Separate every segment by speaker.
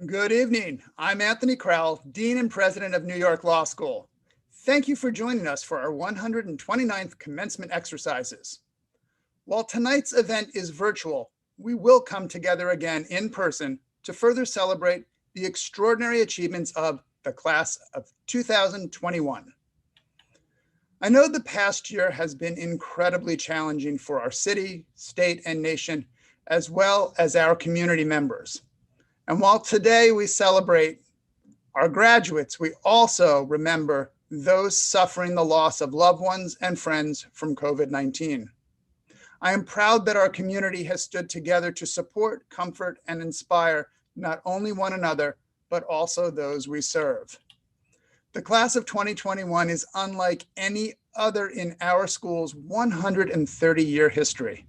Speaker 1: Good evening. I'm Anthony Crowell, Dean and President of New York Law School. Thank you for joining us for our 129th commencement exercises. While tonight's event is virtual, we will come together again in person to further celebrate the extraordinary achievements of the class of 2021. I know the past year has been incredibly challenging for our city, state, and nation, as well as our community members. And while today we celebrate our graduates, we also remember those suffering the loss of loved ones and friends from COVID-19. I am proud that our community has stood together to support, comfort, and inspire not only one another, but also those we serve. The class of 2021 is unlike any other in our school's 130-year history.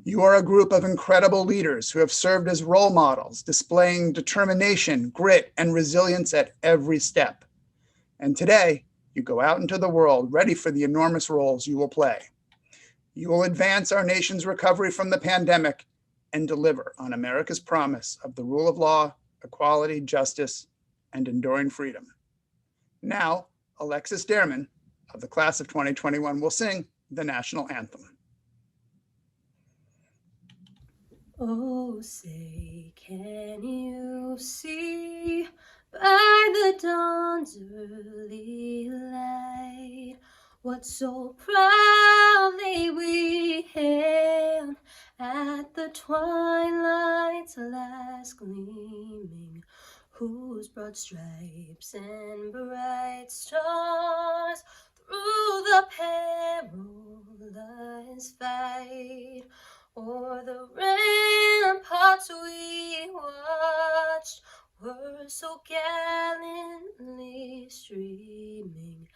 Speaker 1: You are a group of incredible leaders who have served as role models, displaying determination, grit, and resilience at every step. And today, you go out into the world ready for the enormous roles you will play. You will advance our nation's recovery from the pandemic and deliver on America's promise of the rule of law, equality, justice, and enduring freedom. Now, Alexis Derman of the class of 2021 will sing the national anthem.
Speaker 2: Oh, say, can you see by the dawn's early light what so proudly we hailed at the twilight's last gleaming, whose broad stripes and bright stars through the perilous fight o'er the ramparts we watched were so gallantly streaming,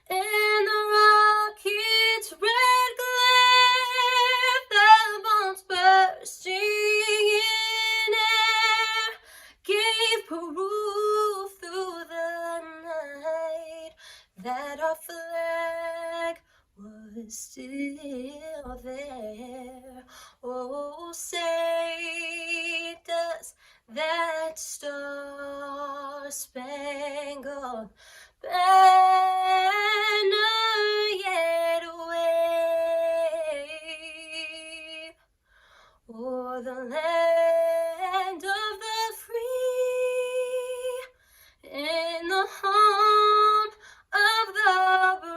Speaker 2: and the rocket's red glare, the bombs bursting in air, gave proof through the night that our flag was still there. Oh, say, does that star-spangled banner yet wave o'er the land of the free and the home of the brave?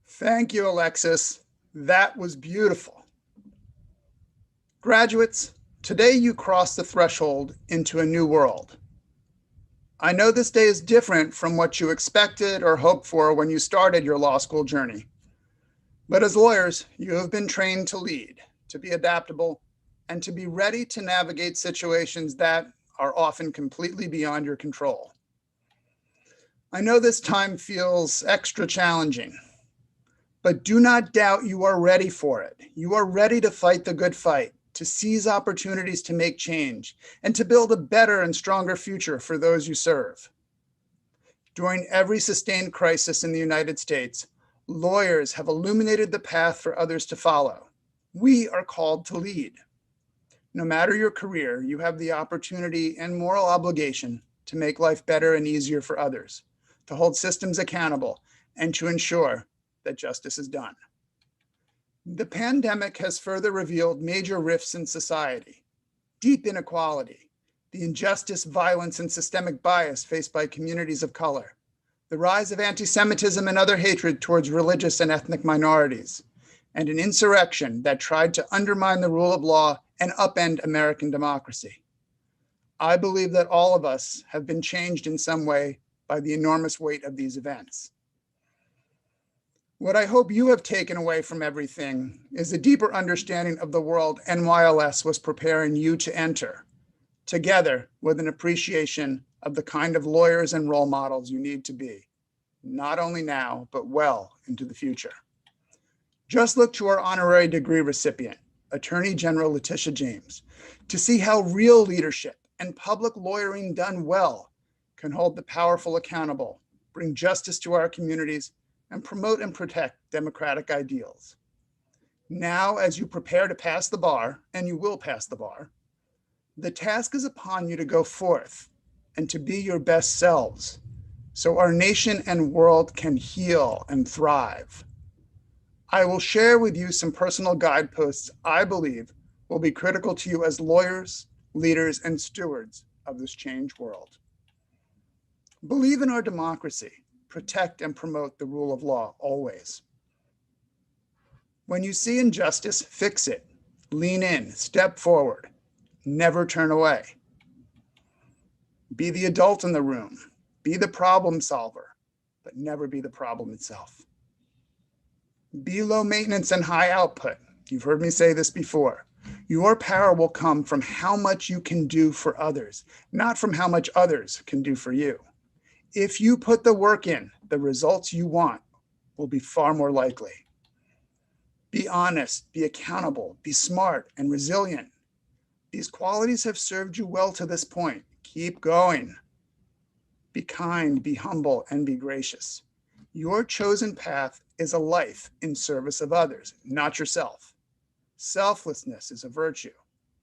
Speaker 1: Thank you, Alexis. That was beautiful. Graduates, today you cross the threshold into a new world. I know this day is different from what you expected or hoped for when you started your law school journey. But as lawyers, you have been trained to lead, to be adaptable, and to be ready to navigate situations that are often completely beyond your control. I know this time feels extra challenging, but do not doubt you are ready for it. You are ready to fight the good fight, to seize opportunities to make change, and to build a better and stronger future for those you serve. During every sustained crisis in the United States, lawyers have illuminated the path for others to follow. We are called to lead. No matter your career, you have the opportunity and moral obligation to make life better and easier for others, to hold systems accountable, and to ensure that justice is done. The pandemic has further revealed major rifts in society, deep inequality, the injustice, violence, and systemic bias faced by communities of color, the rise of anti-Semitism and other hatred towards religious and ethnic minorities, and an insurrection that tried to undermine the rule of law and upend American democracy. I believe that all of us have been changed in some way by the enormous weight of these events. What I hope you have taken away from everything is a deeper understanding of the world NYLS was preparing you to enter, together with an appreciation of the kind of lawyers and role models you need to be, not only now, but well into the future. Just look to our honorary degree recipient, Attorney General Letitia James, to see how real leadership and public lawyering done well can hold the powerful accountable, bring justice to our communities, and promote and protect democratic ideals. Now, as you prepare to pass the bar, and you will pass the bar, the task is upon you to go forth and to be your best selves, so our nation and world can heal and thrive. I will share with you some personal guideposts I believe will be critical to you as lawyers, leaders, and stewards of this changed world. Believe in our democracy. Protect and promote the rule of law always. When you see injustice, fix it. Lean in, step forward, never turn away. Be the adult in the room. Be the problem solver, but never be the problem itself. Be low maintenance and high output. You've heard me say this before. Your power will come from how much you can do for others, not from how much others can do for you. If you put the work in, the results you want will be far more likely. Be honest, be accountable, be smart and resilient. These qualities have served you well to this point. Keep going. Be kind, be humble, and be gracious. Your chosen path is a life in service of others, not yourself. Selflessness is a virtue,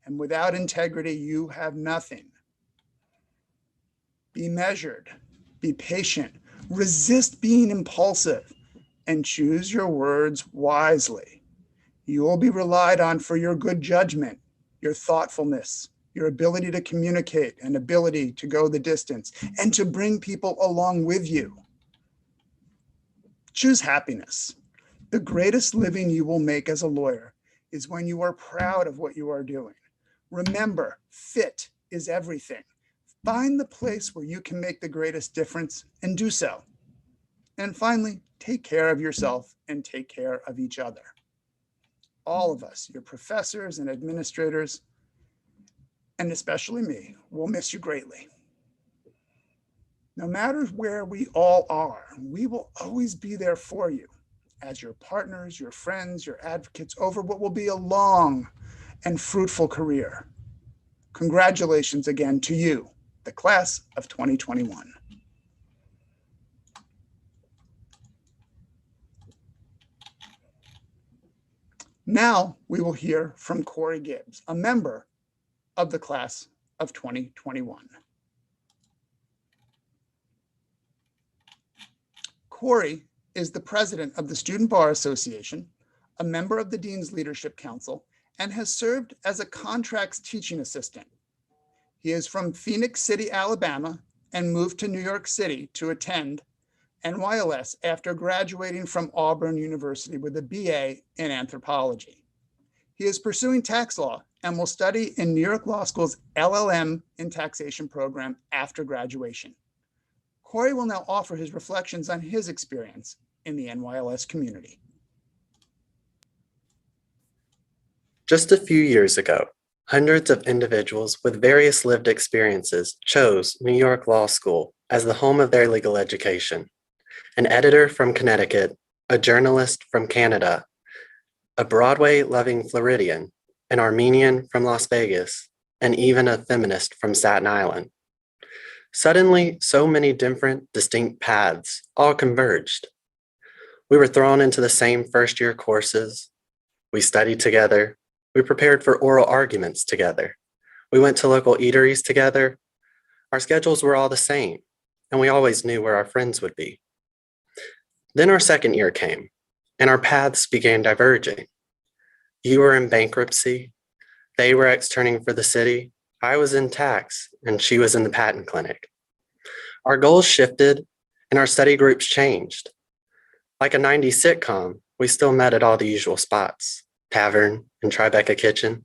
Speaker 1: and without integrity, you have nothing. Be measured, be patient, resist being impulsive, and choose your words wisely. You will be relied on for your good judgment, your thoughtfulness, your ability to communicate, and ability to go the distance, and to bring people along with you. Choose happiness. The greatest living you will make as a lawyer is when you are proud of what you are doing. Remember, fit is everything. Find the place where you can make the greatest difference and do so. And finally, take care of yourself and take care of each other. All of us, your professors and administrators, and especially me, will miss you greatly. No matter where we all are, we will always be there for you as your partners, your friends, your advocates over what will be a long and fruitful career. Congratulations again to you, the class of 2021. Now we will hear from Corey Gibbs, a member of the class of 2021. Corey is the president of the Student Bar Association, a member of the Dean's Leadership Council, and has served as a contracts teaching assistant. He is from Phoenix City, Alabama, and moved to New York City to attend NYLS after graduating from Auburn University with a BA in anthropology. He is pursuing tax law and will study in New York Law School's LLM in taxation program after graduation. Corey will now offer his reflections on his experience in the NYLS community.
Speaker 3: Just a few years ago, hundreds of individuals with various lived experiences chose New York Law School as the home of their legal education. An editor from Connecticut, a journalist from Canada, a Broadway-loving Floridian, an Armenian from Las Vegas, and even a feminist from Staten Island. Suddenly, so many different, distinct paths all converged. We were thrown into the same first-year courses. We studied together. We prepared for oral arguments together. We went to local eateries together. Our schedules were all the same, and we always knew where our friends would be. Then our second year came, and our paths began diverging. You were in bankruptcy. They were externing for the city. I was in tax, and she was in the patent clinic. Our goals shifted, and our study groups changed. Like a 90s sitcom, we still met at all the usual spots, Tavern and Tribeca Kitchen.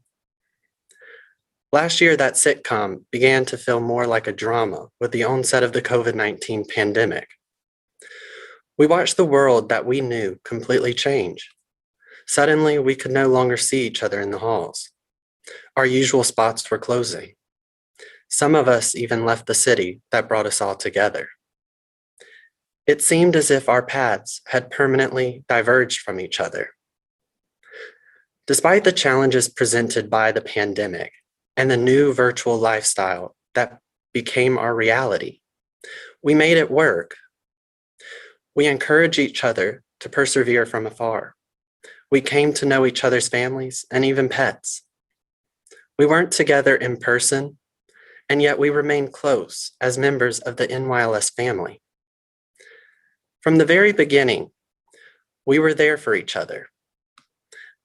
Speaker 3: Last year, that sitcom began to feel more like a drama with the onset of the COVID-19 pandemic. We watched the world that we knew completely change. Suddenly, we could no longer see each other in the halls. Our usual spots were closing. Some of us even left the city that brought us all together. It seemed as if our paths had permanently diverged from each other. Despite the challenges presented by the pandemic and the new virtual lifestyle that became our reality, we made it work. We encourage each other to persevere from afar. We came to know each other's families and even pets. We weren't together in person, and yet we remained close as members of the NYLS family. From the very beginning, we were there for each other.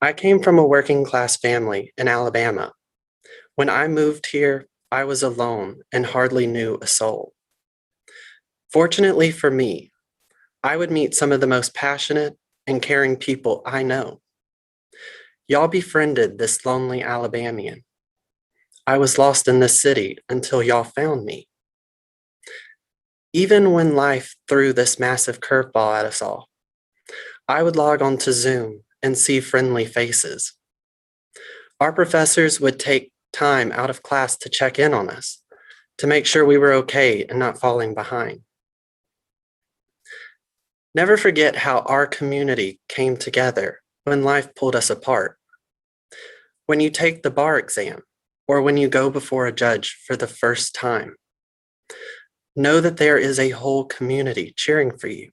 Speaker 3: I came from a working class family in Alabama. When I moved here, I was alone and hardly knew a soul. Fortunately for me, I would meet some of the most passionate and caring people I know. Y'all befriended this lonely Alabamian. I was lost in this city until y'all found me. Even when life threw this massive curveball at us all, I would log on to Zoom and see friendly faces. Our professors would take time out of class to check in on us, to make sure we were okay and not falling behind. Never forget how our community came together when life pulled us apart. When you take the bar exam, or when you go before a judge for the first time, know that there is a whole community cheering for you.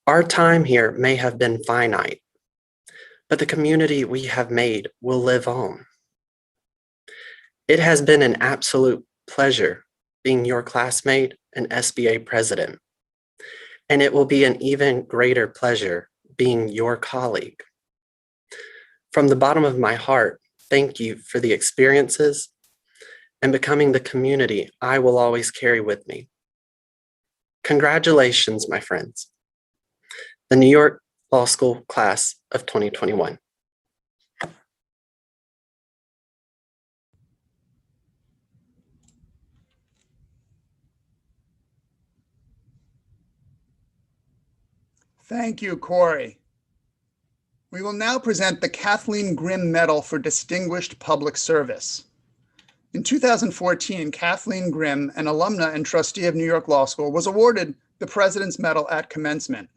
Speaker 3: Our time here may have been finite, but the community we have made will live on. It has been an absolute pleasure being your classmate and SBA president, and it will be an even greater pleasure being your colleague. From the bottom of my heart, thank you for the experiences and becoming the community I will always carry with me. Congratulations, my friends. The New York Law School class of 2021.
Speaker 1: Thank you, Corey. We will now present the Kathleen Grimm Medal for Distinguished Public Service. In 2014, Kathleen Grimm, an alumna and trustee of New York Law School, was awarded the President's Medal at Commencement.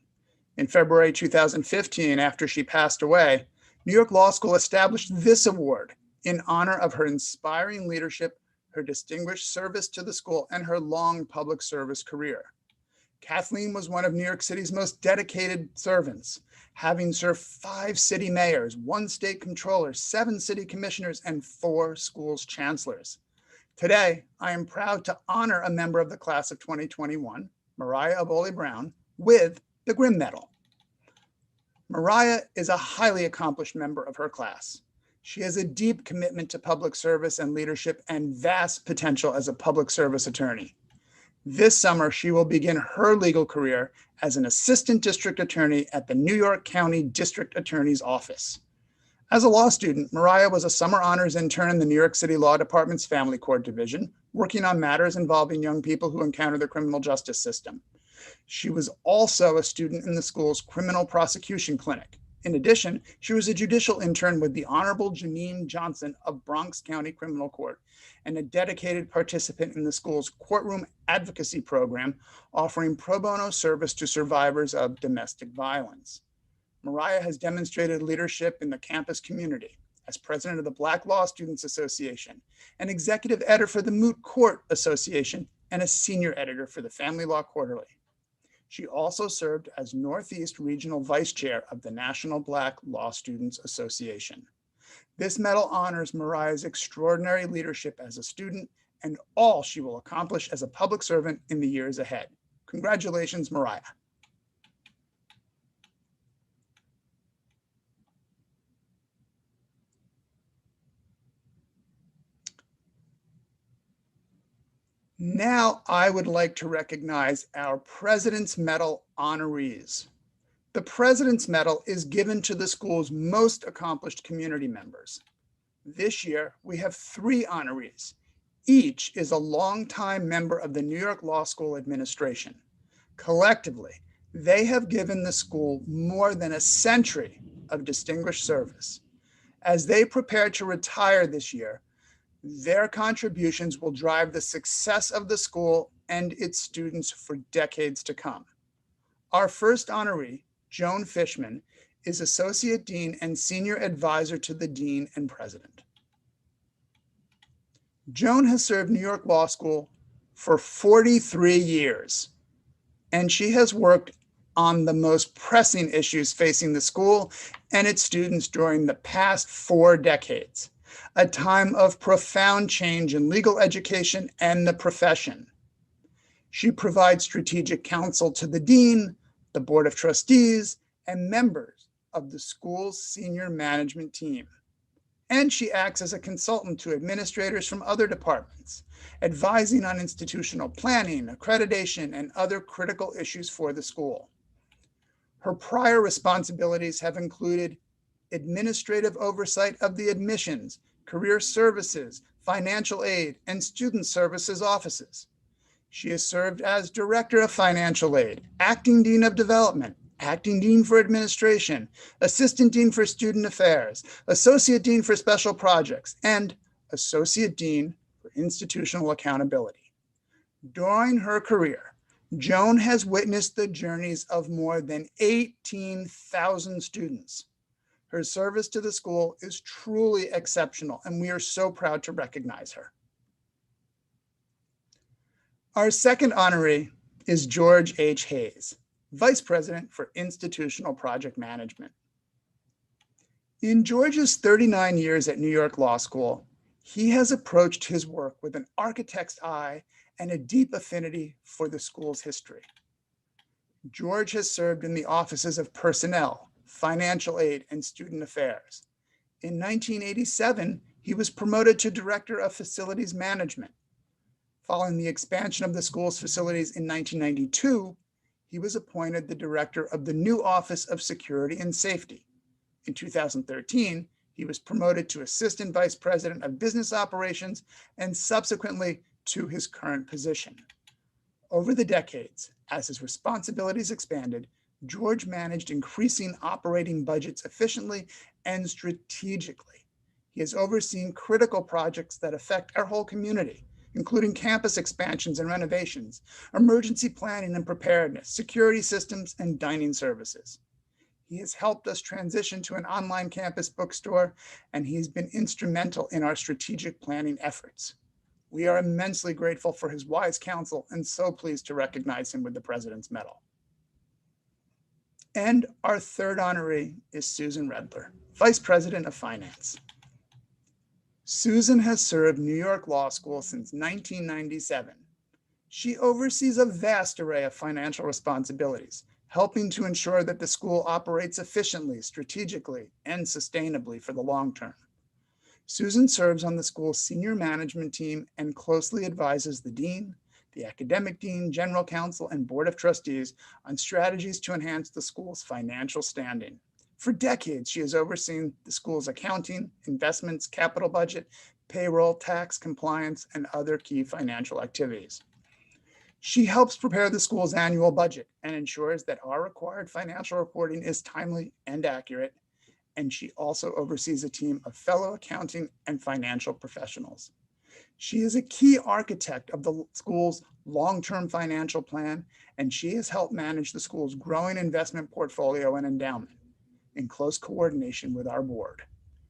Speaker 1: In February 2015, after she passed away, New York Law School established this award in honor of her inspiring leadership, her distinguished service to the school, and her long public service career. Kathleen was one of New York City's most dedicated servants, having served 5 city mayors, 1 state comptroller, 7 city commissioners, and 4 schools chancellors. Today, I am proud to honor a member of the class of 2021, Mariah Aboli Brown, with the Grimm Medal. Mariah is a highly accomplished member of her class. She has a deep commitment to public service and leadership and vast potential as a public service attorney. This summer, she will begin her legal career as an assistant district attorney at the New York County District Attorney's Office. As a law student, Mariah was a summer honors intern in the New York City Law Department's Family Court Division, working on matters involving young people who encounter the criminal justice system. She was also a student in the school's criminal prosecution clinic. In addition, she was a judicial intern with the Honorable Janine Johnson of Bronx County Criminal Court and a dedicated participant in the school's courtroom advocacy program, offering pro bono service to survivors of domestic violence. Mariah has demonstrated leadership in the campus community as president of the Black Law Students Association, an executive editor for the Moot Court Association, and a senior editor for the Family Law Quarterly. She also served as Northeast Regional Vice Chair of the National Black Law Students Association. This medal honors Mariah's extraordinary leadership as a student and all she will accomplish as a public servant in the years ahead. Congratulations, Mariah. Now I would like to recognize our President's Medal honorees. The President's Medal is given to the school's most accomplished community members. This year, we have 3 honorees. Each is a longtime member of the New York Law School administration. Collectively, they have given the school more than a century of distinguished service. As they prepare to retire this year, their contributions will drive the success of the school and its students for decades to come. Our first honoree, Joan Fishman, is Associate Dean and Senior Advisor to the Dean and President. Joan has served New York Law School for 43 years. and she has worked on the most pressing issues facing the school and its students during the past 4 decades, a time of profound change in legal education and the profession. She provides strategic counsel to the dean, the board of trustees, and members of the school's senior management team. And she acts as a consultant to administrators from other departments, advising on institutional planning, accreditation, and other critical issues for the school. Her prior responsibilities have included administrative oversight of the admissions, career services, financial aid, and student services offices. She has served as Director of Financial Aid, Acting Dean of Development, Acting Dean for Administration, Assistant Dean for Student Affairs, Associate Dean for Special Projects, and Associate Dean for Institutional Accountability. During her career, Joan has witnessed the journeys of more than 18,000 students. Her service to the school is truly exceptional, and we are so proud to recognize her. Our second honoree is George H. Hayes, Vice President for Institutional Project Management. In George's 39 years at New York Law School, he has approached his work with an architect's eye and a deep affinity for the school's history. George has served in the offices of Personnel, Financial Aid, and Student Affairs. In 1987, he was promoted to Director of Facilities Management. Following the expansion of the school's facilities in 1992, he was appointed the Director of the new Office of Security and Safety. In 2013, he was promoted to Assistant Vice President of Business Operations and subsequently to his current position. Over the decades, as his responsibilities expanded, George managed increasing operating budgets efficiently and strategically. He has overseen critical projects that affect our whole community, including campus expansions and renovations, emergency planning and preparedness, security systems, and dining services. He has helped us transition to an online campus bookstore, and he's been instrumental in our strategic planning efforts. We are immensely grateful for his wise counsel and so pleased to recognize him with the President's Medal. And our third honoree is Susan Redler, Vice President of Finance. Susan has served New York Law School since 1997. She oversees a vast array of financial responsibilities, helping to ensure that the school operates efficiently, strategically, and sustainably for the long term. Susan serves on the school's senior management team and closely advises the dean, the academic dean, general counsel, and board of trustees on strategies to enhance the school's financial standing. For decades, she has overseen the school's accounting, investments, capital budget, payroll, tax, compliance, and other key financial activities. She helps prepare the school's annual budget and ensures that our required financial reporting is timely and accurate. And she also oversees a team of fellow accounting and financial professionals. She is a key architect of the school's long-term financial plan, and she has helped manage the school's growing investment portfolio and endowment in close coordination with our board.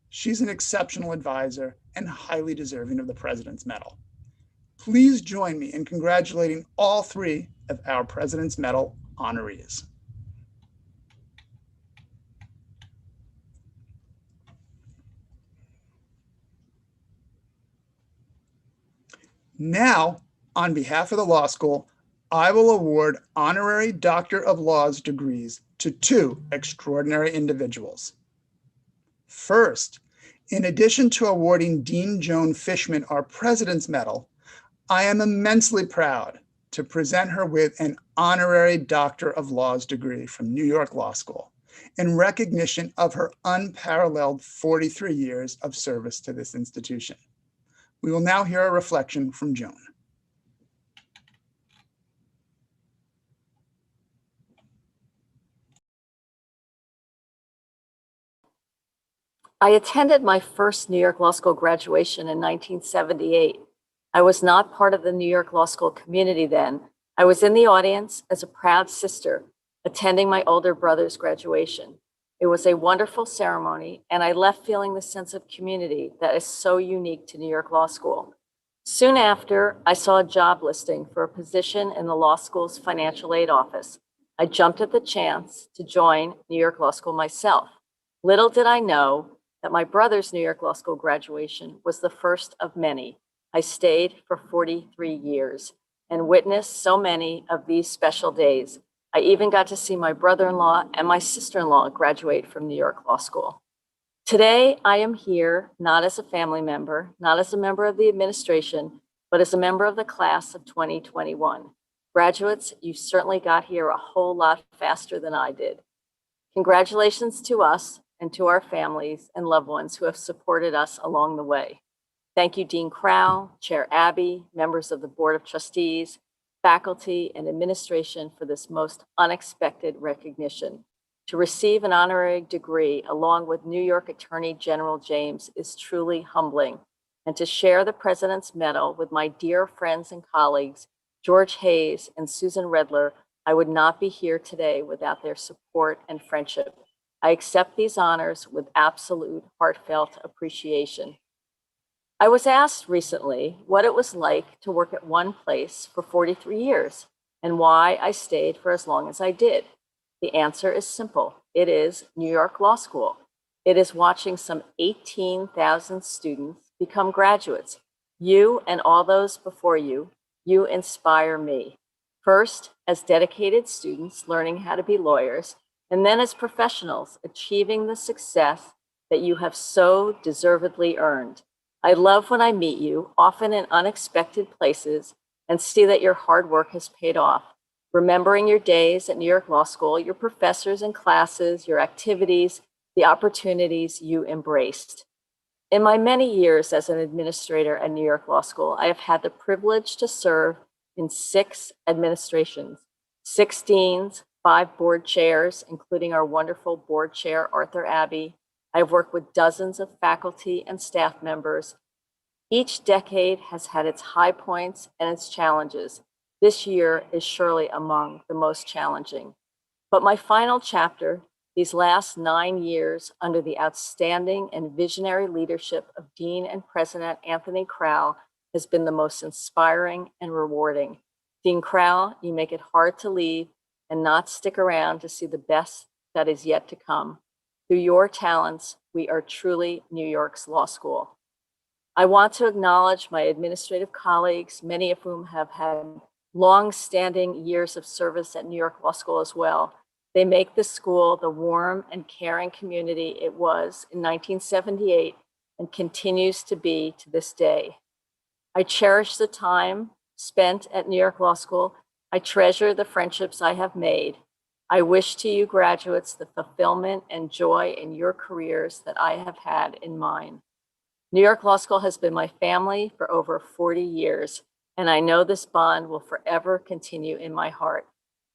Speaker 1: She's an exceptional advisor and highly deserving of the President's Medal. Please join me in congratulating all 3 of our President's Medal honorees. Now, on behalf of the law school, I will award honorary Doctor of Laws degrees to 2 extraordinary individuals. First, in addition to awarding Dean Joan Fishman our President's Medal, I am immensely proud to present her with an honorary Doctor of Laws degree from New York Law School in recognition of her unparalleled 43 years of service to this institution. We will now hear a reflection from Joan.
Speaker 4: I attended my first New York Law School graduation in 1978. I was not part of the New York Law School community then. I was in the audience as a proud sister attending my older brother's graduation. It was a wonderful ceremony, and I left feeling the sense of community that is so unique to New York Law School. Soon after, I saw a job listing for a position in the law school's financial aid office. I jumped at the chance to join New York Law School myself. Little did I know that my brother's New York Law School graduation was the first of many. I stayed for 43 years and witnessed so many of these special days. I even got to see my brother-in-law and my sister-in-law graduate from New York Law School. Today, I am here not as a family member, not as a member of the administration, but as a member of the class of 2021. Graduates, you certainly got here a whole lot faster than I did. Congratulations to us and to our families and loved ones who have supported us along the way. Thank you, Dean Crowell, Chair Abby, members of the Board of Trustees, faculty, and administration for this most unexpected recognition. To receive an honorary degree along with New York Attorney General James is truly humbling. And to share the President's Medal with my dear friends and colleagues, George Hayes and Susan Redler, I would not be here today without their support and friendship. I accept these honors with absolute heartfelt appreciation. I was asked recently what it was like to work at one place for 43 years and why I stayed for as long as I did. The answer is simple. It is New York Law School. It is watching some 18,000 students become graduates. You and all those before you, you inspire me. First, as dedicated students learning how to be lawyers, and then as professionals achieving the success that you have so deservedly earned. I love when I meet you, often in unexpected places, and see that your hard work has paid off. Remembering your days at New York Law School, your professors and classes, your activities, the opportunities you embraced. In my many years as an administrator at New York Law School, I have had the privilege to serve in 6 administrations, 6 deans, 5 board chairs, including our wonderful board chair, Arthur Abbey. I've worked with dozens of faculty and staff members. Each decade has had its high points and its challenges. This year is surely among the most challenging. But my final chapter, these last 9 years under the outstanding and visionary leadership of Dean and President Anthony Crowell, has been the most inspiring and rewarding. Dean Crowell, you make it hard to leave and not stick around to see the best that is yet to come. Through your talents, we are truly New York's law school. I want to acknowledge my administrative colleagues, many of whom have had long-standing years of service at New York Law School as well. They make the school the warm and caring community it was in 1978 and continues to be to this day. I cherish the time spent at New York Law School. I treasure the friendships I have made. I wish to you graduates the fulfillment and joy in your careers that I have had in mine. New York Law School has been my family for over 40 years, and I know this bond will forever continue in my heart.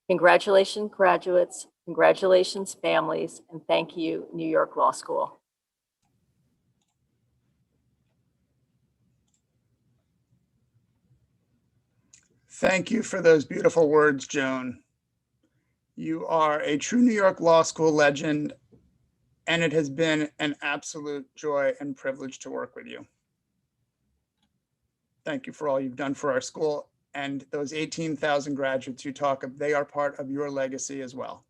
Speaker 4: Congratulations, graduates. Congratulations, families, and thank you, New York Law School.
Speaker 1: Thank you for those beautiful words, Joan. You are a true New York Law School legend, and it has been an absolute joy and privilege to work with you. Thank you for all you've done for our school, and those 18,000 graduates you talk of, they are part of your legacy as well.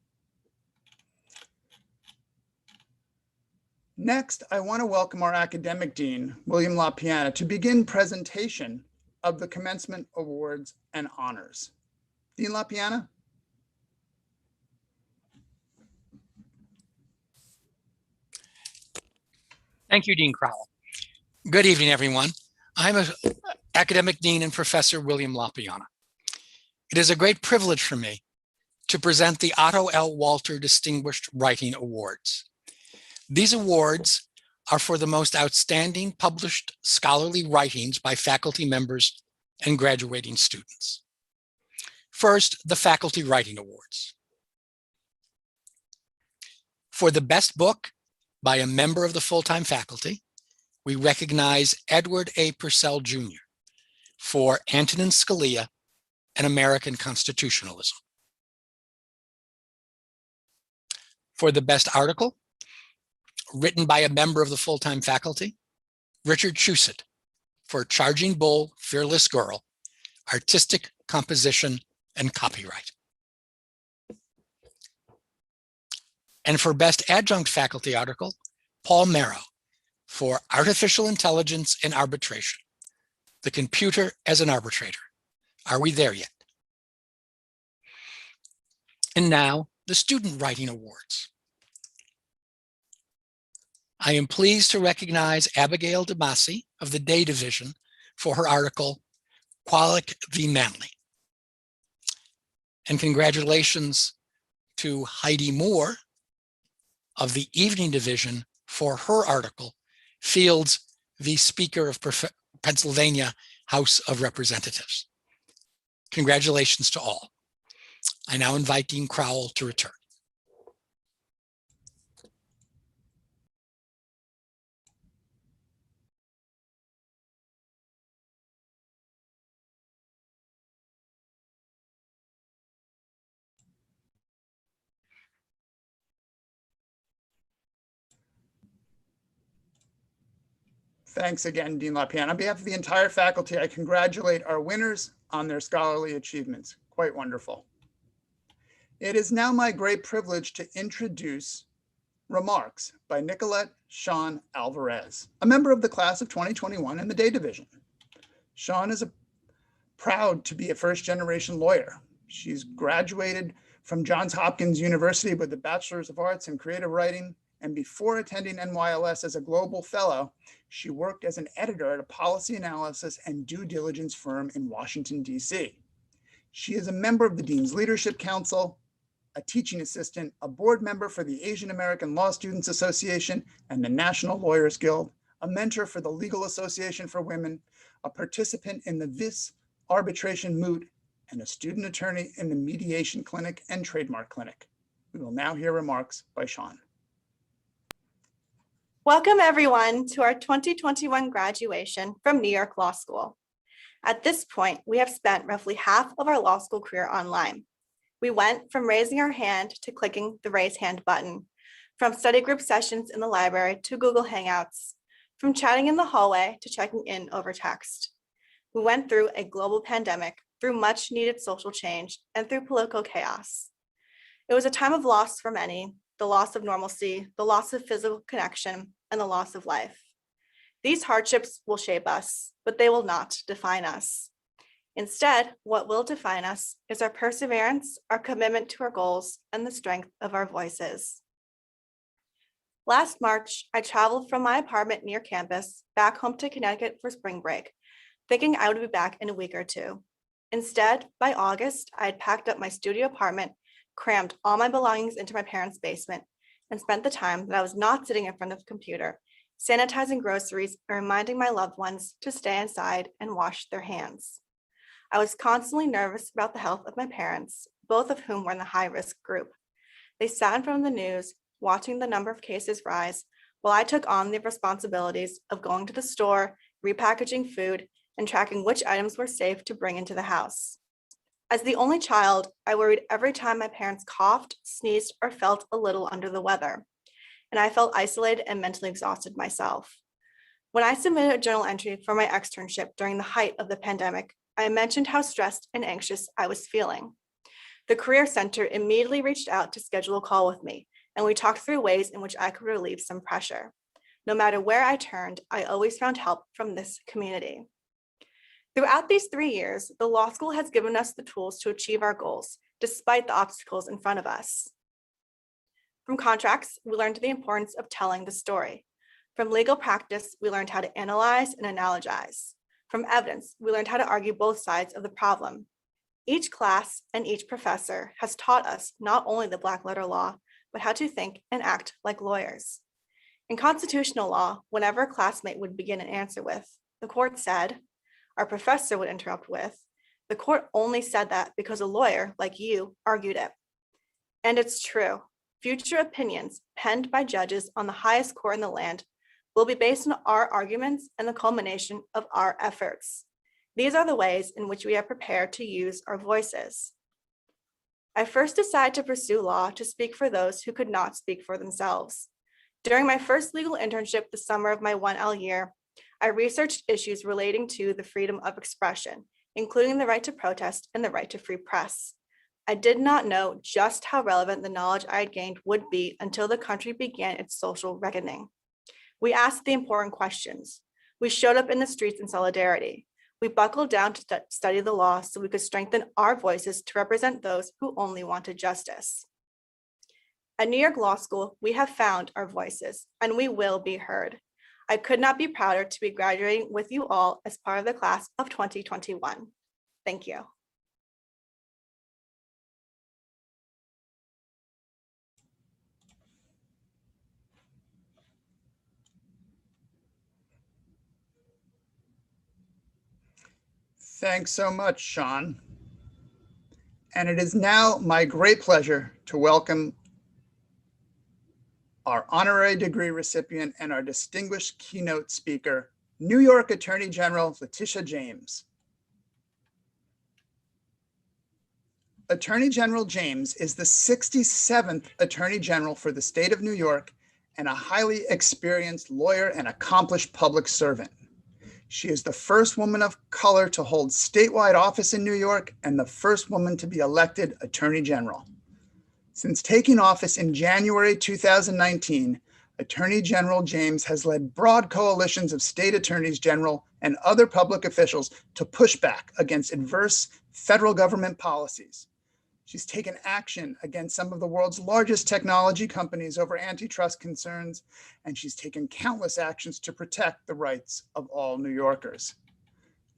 Speaker 1: Next, I want to welcome our academic dean, William LaPiana, to begin presentation of the Commencement Awards and Honors. Dean LaPiana?
Speaker 5: Thank you, Dean Crowell. Good evening, everyone. I'm academic dean and professor William LaPiana. It is a great privilege for me to present the Otto L. Walter Distinguished Writing Awards. These awards are for the most outstanding published scholarly writings by faculty members and graduating students. First, the Faculty Writing Awards. For the best book by a member of the full-time faculty, we recognize Edward A. Purcell Jr. for Antonin Scalia and American Constitutionalism. For the best article, written by a member of the full-time faculty, Richard Chusett for Charging Bull, Fearless Girl, Artistic Composition and Copyright. And for Best Adjunct Faculty Article, Paul Merrow for Artificial Intelligence and Arbitration, the Computer as an Arbitrator. Are we there yet? And now, the Student Writing Awards. I am pleased to recognize Abigail DeMasi of the Day Division for her article, Qualic v. Manley. And congratulations to Heidi Moore of the Evening Division for her article, Fields v. Speaker of Pennsylvania House of Representatives. Congratulations to all. I now invite Dean Crowell to return.
Speaker 1: Thanks again, Dean LaPiana. On behalf of the entire faculty, I congratulate our winners on their scholarly achievements. Quite wonderful. It is now my great privilege to introduce remarks by Nicolette Sean Alvarez, a member of the class of 2021 in the Day Division. Sean is proud to be a first-generation lawyer. She's graduated from Johns Hopkins University with a Bachelor's of Arts in Creative Writing, and before attending NYLS as a Global Fellow, she worked as an editor at a policy analysis and due diligence firm in Washington, D.C. She is a member of the Dean's Leadership Council, a teaching assistant, a board member for the Asian American Law Students Association and the National Lawyers Guild, a mentor for the Legal Association for Women, a participant in the VIS Arbitration Moot, and a student attorney in the Mediation Clinic and Trademark Clinic. We will now hear remarks by Sean.
Speaker 6: Welcome everyone to our 2021 graduation from New York Law School. At this point, we have spent roughly half of our law school career online. We went from raising our hand to clicking the raise hand button, from study group sessions in the library to Google Hangouts, from chatting in the hallway to checking in over text. We went through a global pandemic, through much needed social change, and through political chaos. It was a time of loss for many, the loss of normalcy, the loss of physical connection, and the loss of life. These hardships will shape us, but they will not define us. Instead, what will define us is our perseverance, our commitment to our goals, and the strength of our voices. Last March, I traveled from my apartment near campus back home to Connecticut for spring break, thinking I would be back in a week or two. Instead, by August, I had packed up my studio apartment, crammed all my belongings into my parents' basement, and spent the time that I was not sitting in front of the computer, sanitizing groceries and reminding my loved ones to stay inside and wash their hands. I was constantly nervous about the health of my parents, both of whom were in the high-risk group. They sat in front of the news, watching the number of cases rise, while I took on the responsibilities of going to the store, repackaging food, and tracking which items were safe to bring into the house. As the only child, I worried every time my parents coughed, sneezed, or felt a little under the weather, and I felt isolated and mentally exhausted myself. When I submitted a journal entry for my externship during the height of the pandemic, I mentioned how stressed and anxious I was feeling. The Career Center immediately reached out to schedule a call with me, and we talked through ways in which I could relieve some pressure. No matter where I turned, I always found help from this community. Throughout these 3 years, the law school has given us the tools to achieve our goals, despite the obstacles in front of us. From contracts, we learned the importance of telling the story. From legal practice, we learned how to analyze and analogize. From evidence, we learned how to argue both sides of the problem. Each class and each professor has taught us not only the black letter law, but how to think and act like lawyers. In constitutional law, whenever a classmate would begin an answer with, the court said, our professor would interrupt with, the court only said that because a lawyer like you argued it. And it's true. Future opinions penned by judges on the highest court in the land will be based on our arguments and the culmination of our efforts. These are the ways in which we are prepared to use our voices. I first decided to pursue law to speak for those who could not speak for themselves. During my first legal internship the summer of my 1L year, I researched issues relating to the freedom of expression, including the right to protest and the right to free press. I did not know just how relevant the knowledge I had gained would be until the country began its social reckoning. We asked the important questions. We showed up in the streets in solidarity. We buckled down to study the law so we could strengthen our voices to represent those who only wanted justice. At New York Law School, we have found our voices, and we will be heard. I could not be prouder to be graduating with you all as part of the class of 2021. Thank you.
Speaker 1: Thanks so much, Sean. And it is now my great pleasure to welcome our honorary degree recipient and our distinguished keynote speaker, New York Attorney General Letitia James. Attorney General James is the 67th Attorney General for the state of New York and a highly experienced lawyer and accomplished public servant. She is the first woman of color to hold statewide office in New York and the first woman to be elected Attorney General. Since taking office in January 2019, Attorney General James has led broad coalitions of state attorneys general and other public officials to push back against adverse federal government policies. She's taken action against some of the world's largest technology companies over antitrust concerns, and she's taken countless actions to protect the rights of all New Yorkers.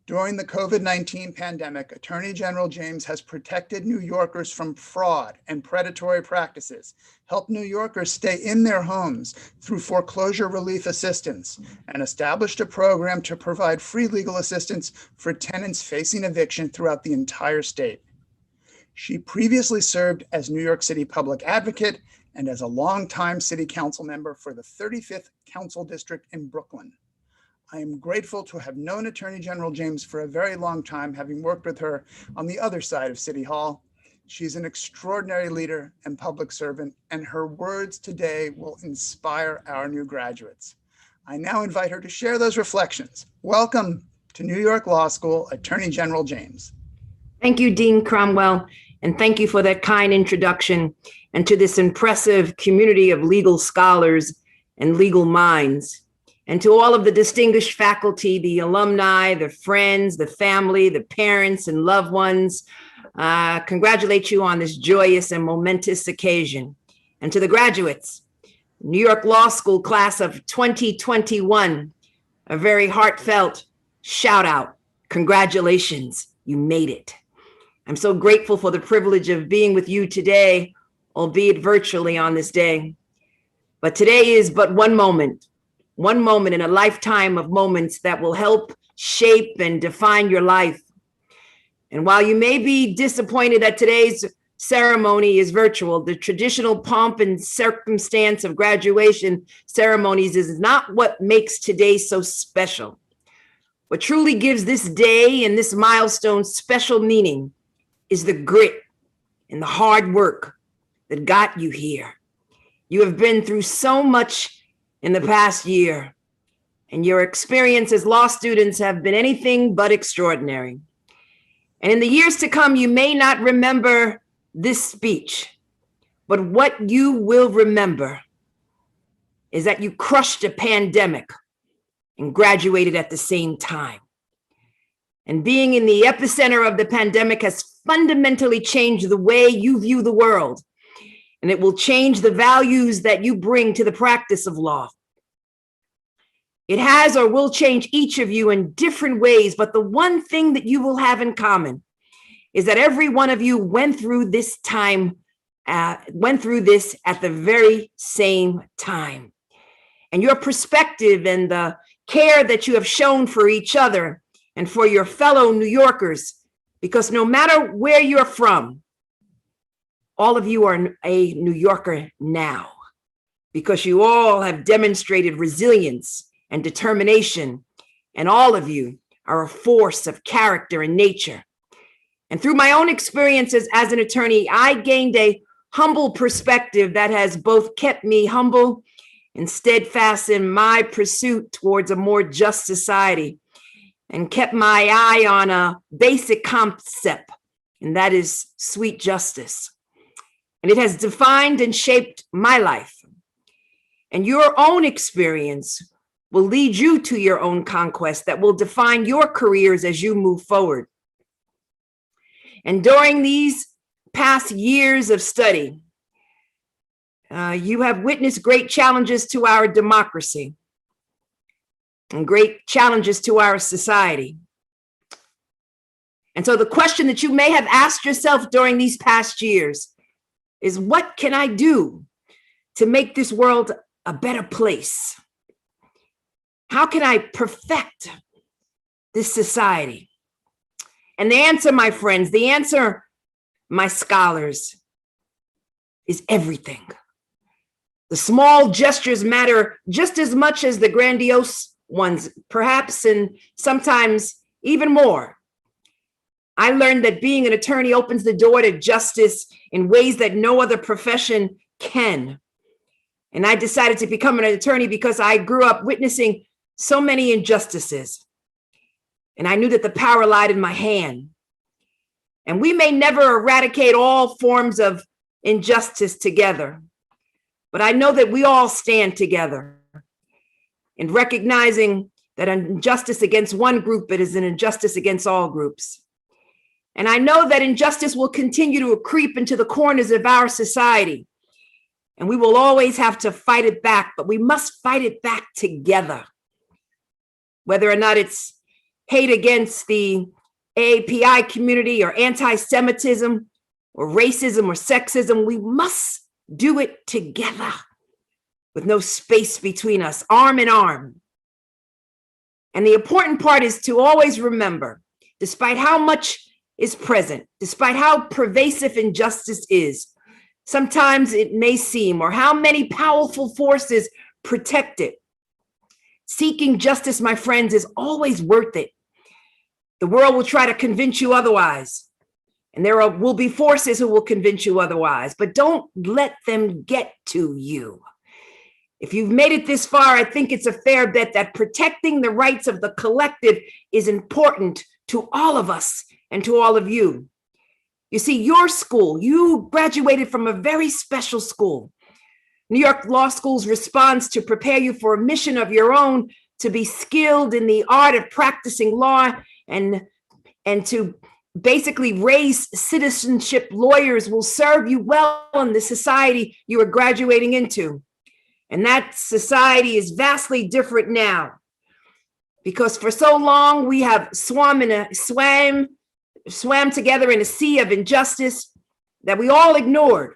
Speaker 1: During the COVID-19 pandemic, Attorney General James has protected New Yorkers from fraud and predatory practices, helped New Yorkers stay in their homes through foreclosure relief assistance, and established a program to provide free legal assistance for tenants facing eviction throughout the entire state. She previously served as New York City Public Advocate and as a longtime City Council member for the 35th Council District in Brooklyn. I am grateful to have known Attorney General James for a very long time, having worked with her on the other side of City Hall. She's an extraordinary leader and public servant, and her words today will inspire our new graduates. I now invite her to share those reflections. Welcome to New York Law School, Attorney General James.
Speaker 7: Thank you, Dean Cromwell, and thank you for that kind introduction and to this impressive community of legal scholars and legal minds. And to all of the distinguished faculty, the alumni, the friends, the family, the parents and loved ones, congratulate you on this joyous and momentous occasion. And to the graduates, New York Law School class of 2021, a very heartfelt shout out. Congratulations, you made it. I'm so grateful for the privilege of being with you today, albeit virtually on this day. But today is but one moment in a lifetime of moments that will help shape and define your life. And while you may be disappointed that today's ceremony is virtual, the traditional pomp and circumstance of graduation ceremonies is not what makes today so special. What truly gives this day and this milestone special meaning is the grit and the hard work that got you here. You have been through so much in the past year, and your experience as law students have been anything but extraordinary. And in the years to come, you may not remember this speech, but what you will remember is that you crushed a pandemic and graduated at the same time. And being in the epicenter of the pandemic has fundamentally changed the way you view the world, and it will change the values that you bring to the practice of law. It has or will change each of you in different ways, but the one thing that you will have in common is that every one of you went through this at the very same time. And your perspective and the care that you have shown for each other and for your fellow New Yorkers, because no matter where you're from, all of you are a New Yorker now, because you all have demonstrated resilience and determination, and all of you are a force of character and nature. And through my own experiences as an attorney, I gained a humble perspective that has both kept me humble and steadfast in my pursuit towards a more just society, and kept my eye on a basic concept, and that is sweet justice. And it has defined and shaped my life. And your own experience will lead you to your own conquest that will define your careers as you move forward. And during these past years of study, you have witnessed great challenges to our democracy and great challenges to our society. And so the question that you may have asked yourself during these past years is, what can I do to make this world a better place? How can I perfect this society? And the answer, my friends, the answer, my scholars, is everything. The small gestures matter just as much as the grandiose ones, perhaps, and sometimes even more. I learned that being an attorney opens the door to justice in ways that no other profession can. And I decided to become an attorney because I grew up witnessing so many injustices. And I knew that the power lied in my hand. And we may never eradicate all forms of injustice together, but I know that we all stand together in recognizing that an injustice against one group, it is an injustice against all groups. And I know that injustice will continue to creep into the corners of our society. And we will always have to fight it back, but we must fight it back together. Whether or not it's hate against the AAPI community or anti-Semitism or racism or sexism, we must do it together with no space between us, arm in arm. And the important part is to always remember, despite how much is present, despite how pervasive injustice is, sometimes it may seem, or how many powerful forces protect it. Seeking justice, my friends, is always worth it. The world will try to convince you otherwise, and there will be forces who will convince you otherwise, but don't let them get to you. If you've made it this far, I think it's a fair bet that protecting the rights of the collective is important to all of us and to all of you. You see, your school, you graduated from a very special school. New York Law School's response to prepare you for a mission of your own, to be skilled in the art of practicing law and to basically raise citizenship lawyers will serve you well in the society you are graduating into. And that society is vastly different now, because for so long we have swam together in a sea of injustice that we all ignored.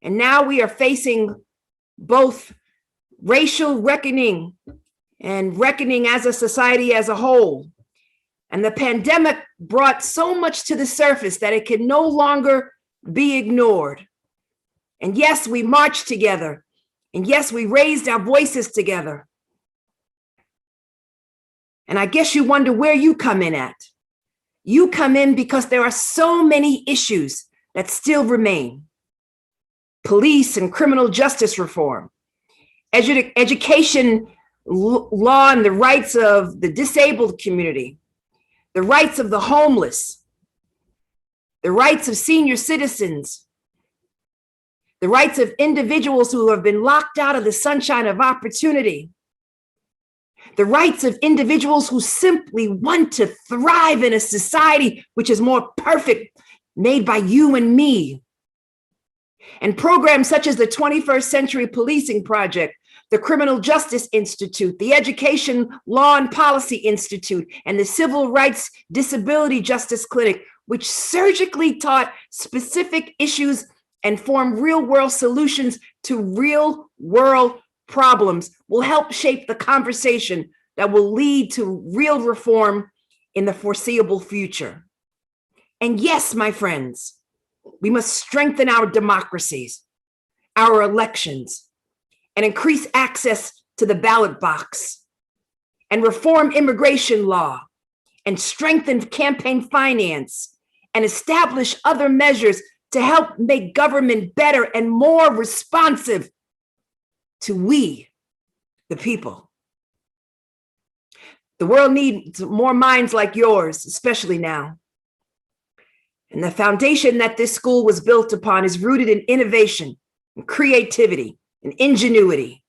Speaker 7: And now we are facing both racial reckoning and reckoning as a society as a whole. And the pandemic brought so much to the surface that it can no longer be ignored. And yes, we marched together. And yes, we raised our voices together. And I guess you wonder where you come in at. You come in because there are so many issues that still remain. Police and criminal justice reform, education law and the rights of the disabled community, the rights of the homeless, the rights of senior citizens, the rights of individuals who have been locked out of the sunshine of opportunity, the rights of individuals who simply want to thrive in a society which is more perfect, made by you and me. And programs such as the 21st Century Policing Project, the Criminal Justice Institute, the Education Law and Policy Institute, and the Civil Rights Disability Justice Clinic, which surgically taught specific issues and form real-world solutions to real-world problems, will help shape the conversation that will lead to real reform in the foreseeable future. And yes, my friends, we must strengthen our democracies, our elections, and increase access to the ballot box, and reform immigration law, and strengthen campaign finance, and establish other measures to help make government better and more responsive to we, the people. The world needs more minds like yours, especially now. And the foundation that this school was built upon is rooted in innovation and creativity and ingenuity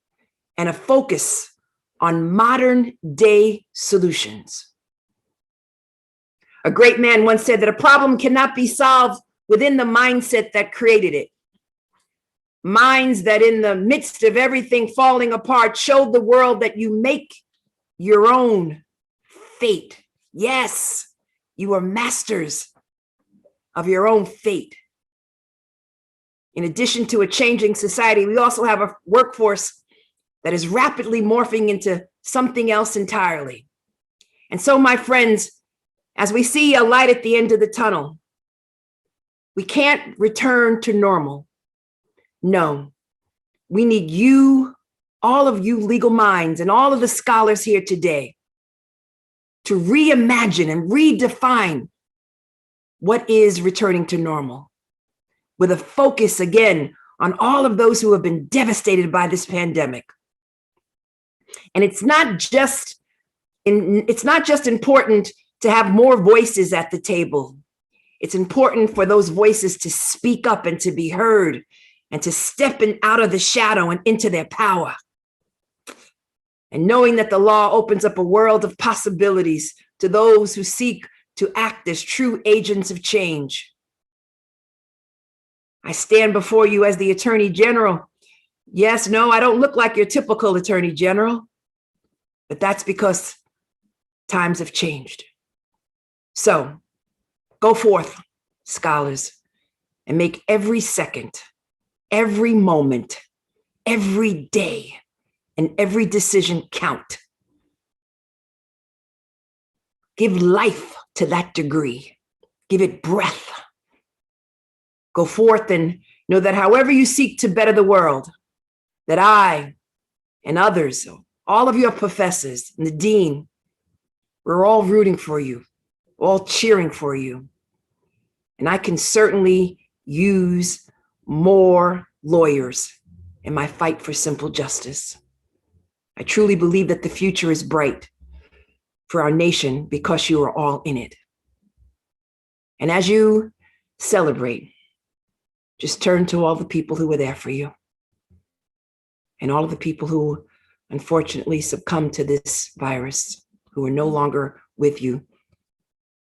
Speaker 7: and a focus on modern day solutions. A great man once said that a problem cannot be solved within the mindset that created it. Minds that in the midst of everything falling apart showed the world that you make your own fate. Yes, you are masters of your own fate. In addition to a changing society, we also have a workforce that is rapidly morphing into something else entirely. And so, my friends, as we see a light at the end of the tunnel, we can't return to normal. No, we need you, all of you legal minds and all of the scholars here today to reimagine and redefine what is returning to normal, with a focus again on all of those who have been devastated by this pandemic. And it's not just important to have more voices at the table. It's important for those voices to speak up and to be heard and to step out of the shadow and into their power. And knowing that the law opens up a world of possibilities to those who seek to act as true agents of change. I stand before you as the Attorney General. Yes, no, I don't look like your typical Attorney General, but that's because times have changed. So go forth, scholars, and make every second, every moment, every day, and every decision count. Give life to that degree. Give it breath. Go forth and know that however you seek to better the world, that I and others, all of your professors and the dean, we're all rooting for you, all cheering for you. And I can certainly use more lawyers in my fight for simple justice. I truly believe that the future is bright for our nation because you are all in it. And as you celebrate, just turn to all the people who were there for you and all of the people who unfortunately succumbed to this virus, who are no longer with you,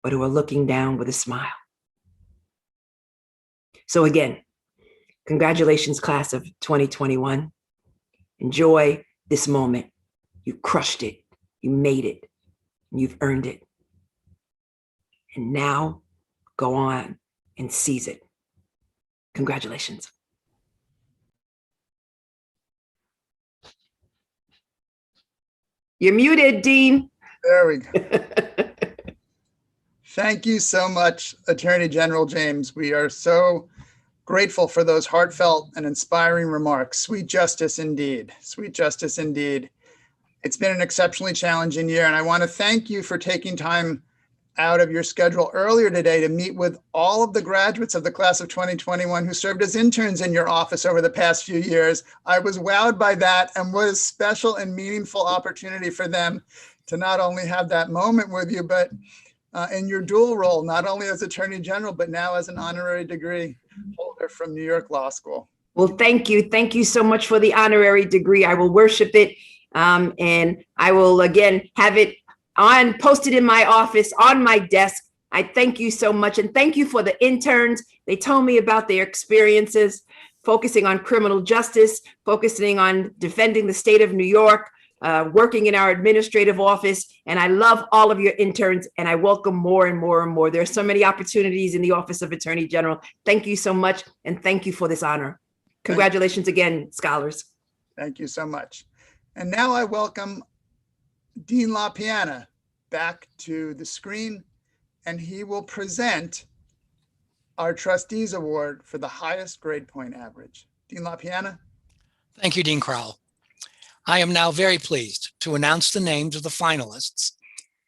Speaker 7: but who are looking down with a smile. So again, congratulations, class of 2021. Enjoy this moment. You crushed it. You made it. And you've earned it. And now go on and seize it. Congratulations. You're muted, Dean.
Speaker 1: There we go. Thank you so much, Attorney General James. We are so grateful for those heartfelt and inspiring remarks. Sweet justice indeed. Sweet justice indeed. It's been an exceptionally challenging year, and I want to thank you for taking time out of your schedule earlier today to meet with all of the graduates of the class of 2021 who served as interns in your office over the past few years. I was wowed by that, and what a special and meaningful opportunity for them to not only have that moment with you, but in your dual role, not only as Attorney General, but now as an honorary degree holder from New York Law School.
Speaker 7: Well, thank you. Thank you so much for the honorary degree. I will worship it. And I will again have it posted in my office on my desk. I thank you so much. And thank you for the interns. They told me about their experiences, focusing on criminal justice, focusing on defending the state of New York, working in our administrative office. And I love all of your interns, and I welcome more and more and more. There are so many opportunities in the Office of Attorney General. Thank you so much. And thank you for this honor. Congratulations again, scholars.
Speaker 1: Thank you so much. And now I welcome Dean LaPiana back to the screen, and he will present our Trustees Award for the highest grade point average. Dean LaPiana.
Speaker 5: Thank you, Dean Crowell. I am now very pleased to announce the names of the finalists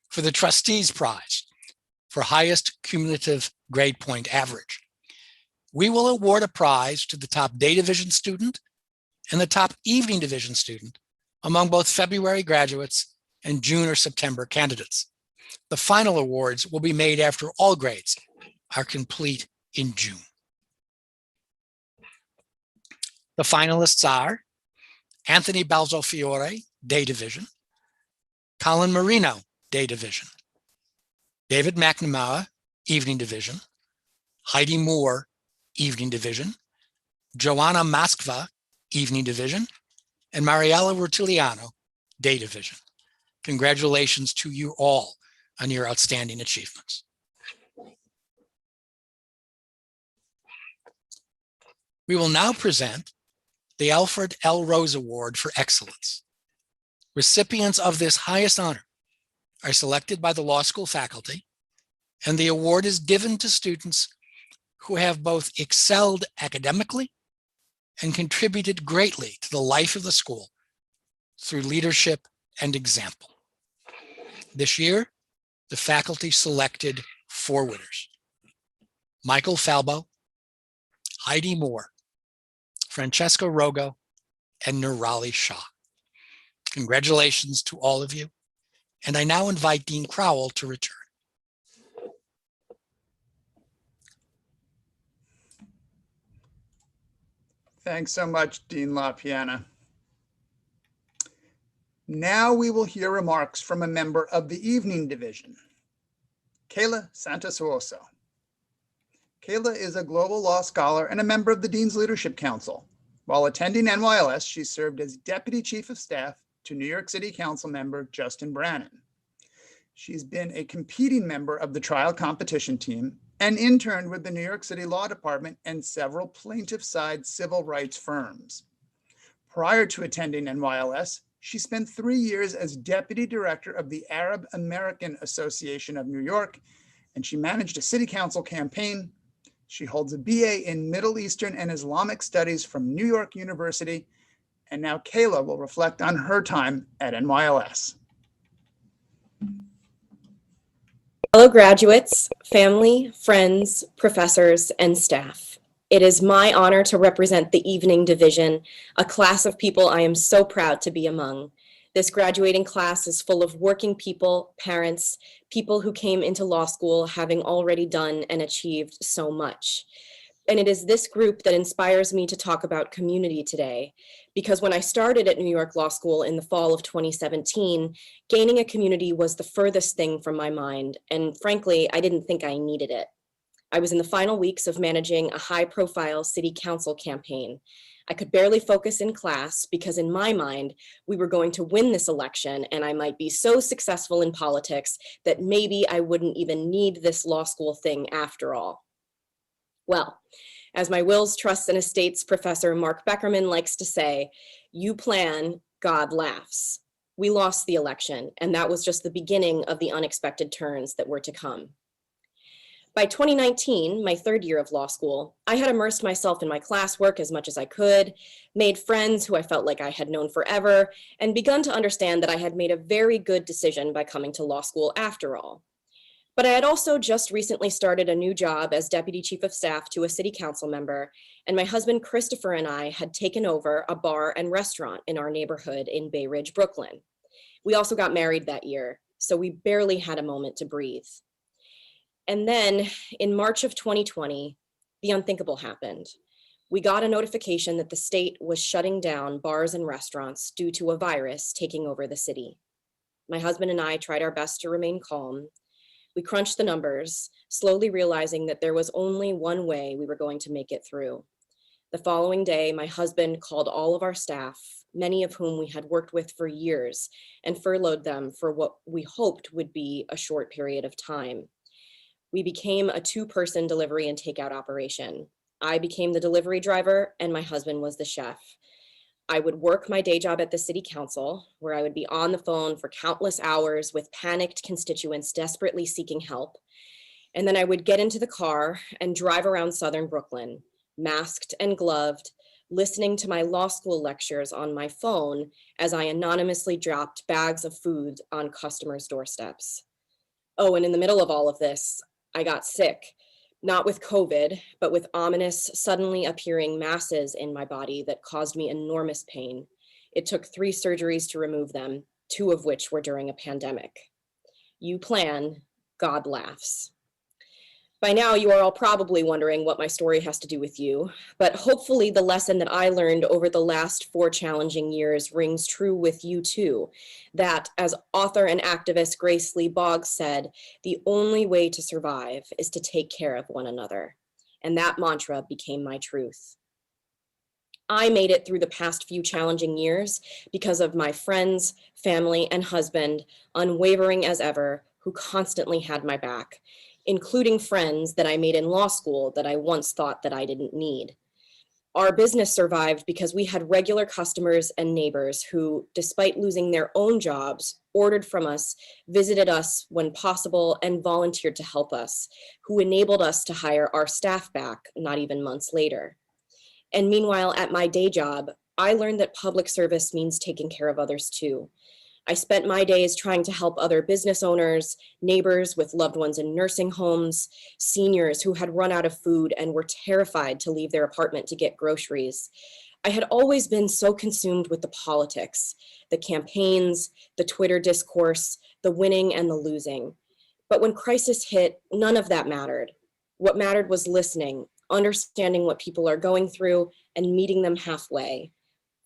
Speaker 5: for the Trustees Prize for highest cumulative grade point average. We will award a prize to the top day division student and the top evening division student among both February graduates and June or September candidates. The final awards will be made after all grades are complete in June. The finalists are Anthony Balzofiore, Day Division, Colin Marino, Day Division, David McNamara, Evening Division, Heidi Moore, Evening Division, Joanna Moskva, Evening Division, and Mariella Rutiliano, Day Division. Congratulations to you all on your outstanding achievements. We will now present the Alfred L. Rose Award for Excellence. Recipients of this highest honor are selected by the law school faculty, and the award is given to students who have both excelled academically and contributed greatly to the life of the school through leadership and example. This year, the faculty selected 4 winners: Michael Falbo, Heidi Moore, Francesca Rogo, and Nurali Shah. Congratulations to all of you. And I now invite Dean Crowell to return.
Speaker 1: Thanks so much, Dean LaPiana. Now we will hear remarks from a member of the evening division, Kayla Santasuoso. Kayla is a global law scholar and a member of the Dean's Leadership Council. While attending NYLS, she served as Deputy Chief of Staff to New York City Council member Justin Brannan. She's been a competing member of the trial competition team and interned with the New York City Law Department and several plaintiff-side civil rights firms. Prior to attending NYLS, she spent 3 years as Deputy Director of the Arab American Association of New York, and she managed a city council campaign. She holds a BA in Middle Eastern and Islamic Studies from New York University. And now Kayla will reflect on her time at NYLS.
Speaker 8: Fellow graduates, family, friends, professors, and staff. It is my honor to represent the Evening Division, a class of people I am so proud to be among. This graduating class is full of working people, parents, people who came into law school having already done and achieved so much. And it is this group that inspires me to talk about community today, because when I started at New York Law School in the fall of 2017, gaining a community was the furthest thing from my mind, and frankly, I didn't think I needed it. I was in the final weeks of managing a high-profile city council campaign. I could barely focus in class because in my mind, we were going to win this election and I might be so successful in politics that maybe I wouldn't even need this law school thing after all. Well, as my wills, trusts, and estates professor Mark Beckerman likes to say, you plan, God laughs. We lost the election, and that was just the beginning of the unexpected turns that were to come. By 2019, my 3rd year of law school, I had immersed myself in my classwork as much as I could, made friends who I felt like I had known forever, and begun to understand that I had made a very good decision by coming to law school after all. But I had also just recently started a new job as Deputy Chief of Staff to a city council member, and my husband Christopher and I had taken over a bar and restaurant in our neighborhood in Bay Ridge, Brooklyn. We also got married that year, so we barely had a moment to breathe. And then in March of 2020, the unthinkable happened. We got a notification that the state was shutting down bars and restaurants due to a virus taking over the city. My husband and I tried our best to remain calm. We crunched the numbers, slowly realizing that there was only one way we were going to make it through. The following day, my husband called all of our staff, many of whom we had worked with for years, and furloughed them for what we hoped would be a short period of time. We became a 2-person delivery and takeout operation. I became the delivery driver and my husband was the chef. I would work my day job at the city council, where I would be on the phone for countless hours with panicked constituents desperately seeking help. And then I would get into the car and drive around Southern Brooklyn, masked and gloved, listening to my law school lectures on my phone as I anonymously dropped bags of food on customers' doorsteps. Oh, and in the middle of all of this, I got sick. Not with COVID, but with ominous, suddenly appearing masses in my body that caused me enormous pain. It took 3 surgeries to remove them, 2 of which were during a pandemic. You plan, God laughs. By now, you are all probably wondering what my story has to do with you, but hopefully the lesson that I learned over the last 4 challenging years rings true with you too, that, as author and activist Grace Lee Boggs said, the only way to survive is to take care of one another. And that mantra became my truth. I made it through the past few challenging years because of my friends, family, and husband, unwavering as ever, who constantly had my back, including friends that I made in law school that I once thought that I didn't need. Our business survived because we had regular customers and neighbors who, despite losing their own jobs, ordered from us, visited us when possible, and volunteered to help us, who enabled us to hire our staff back not even months later. And meanwhile, at my day job, I learned that public service means taking care of others too. I spent my days trying to help other business owners, neighbors with loved ones in nursing homes, seniors who had run out of food and were terrified to leave their apartment to get groceries. I had always been so consumed with the politics, the campaigns, the Twitter discourse, the winning and the losing. But when crisis hit, none of that mattered. What mattered was listening, understanding what people are going through, and meeting them halfway.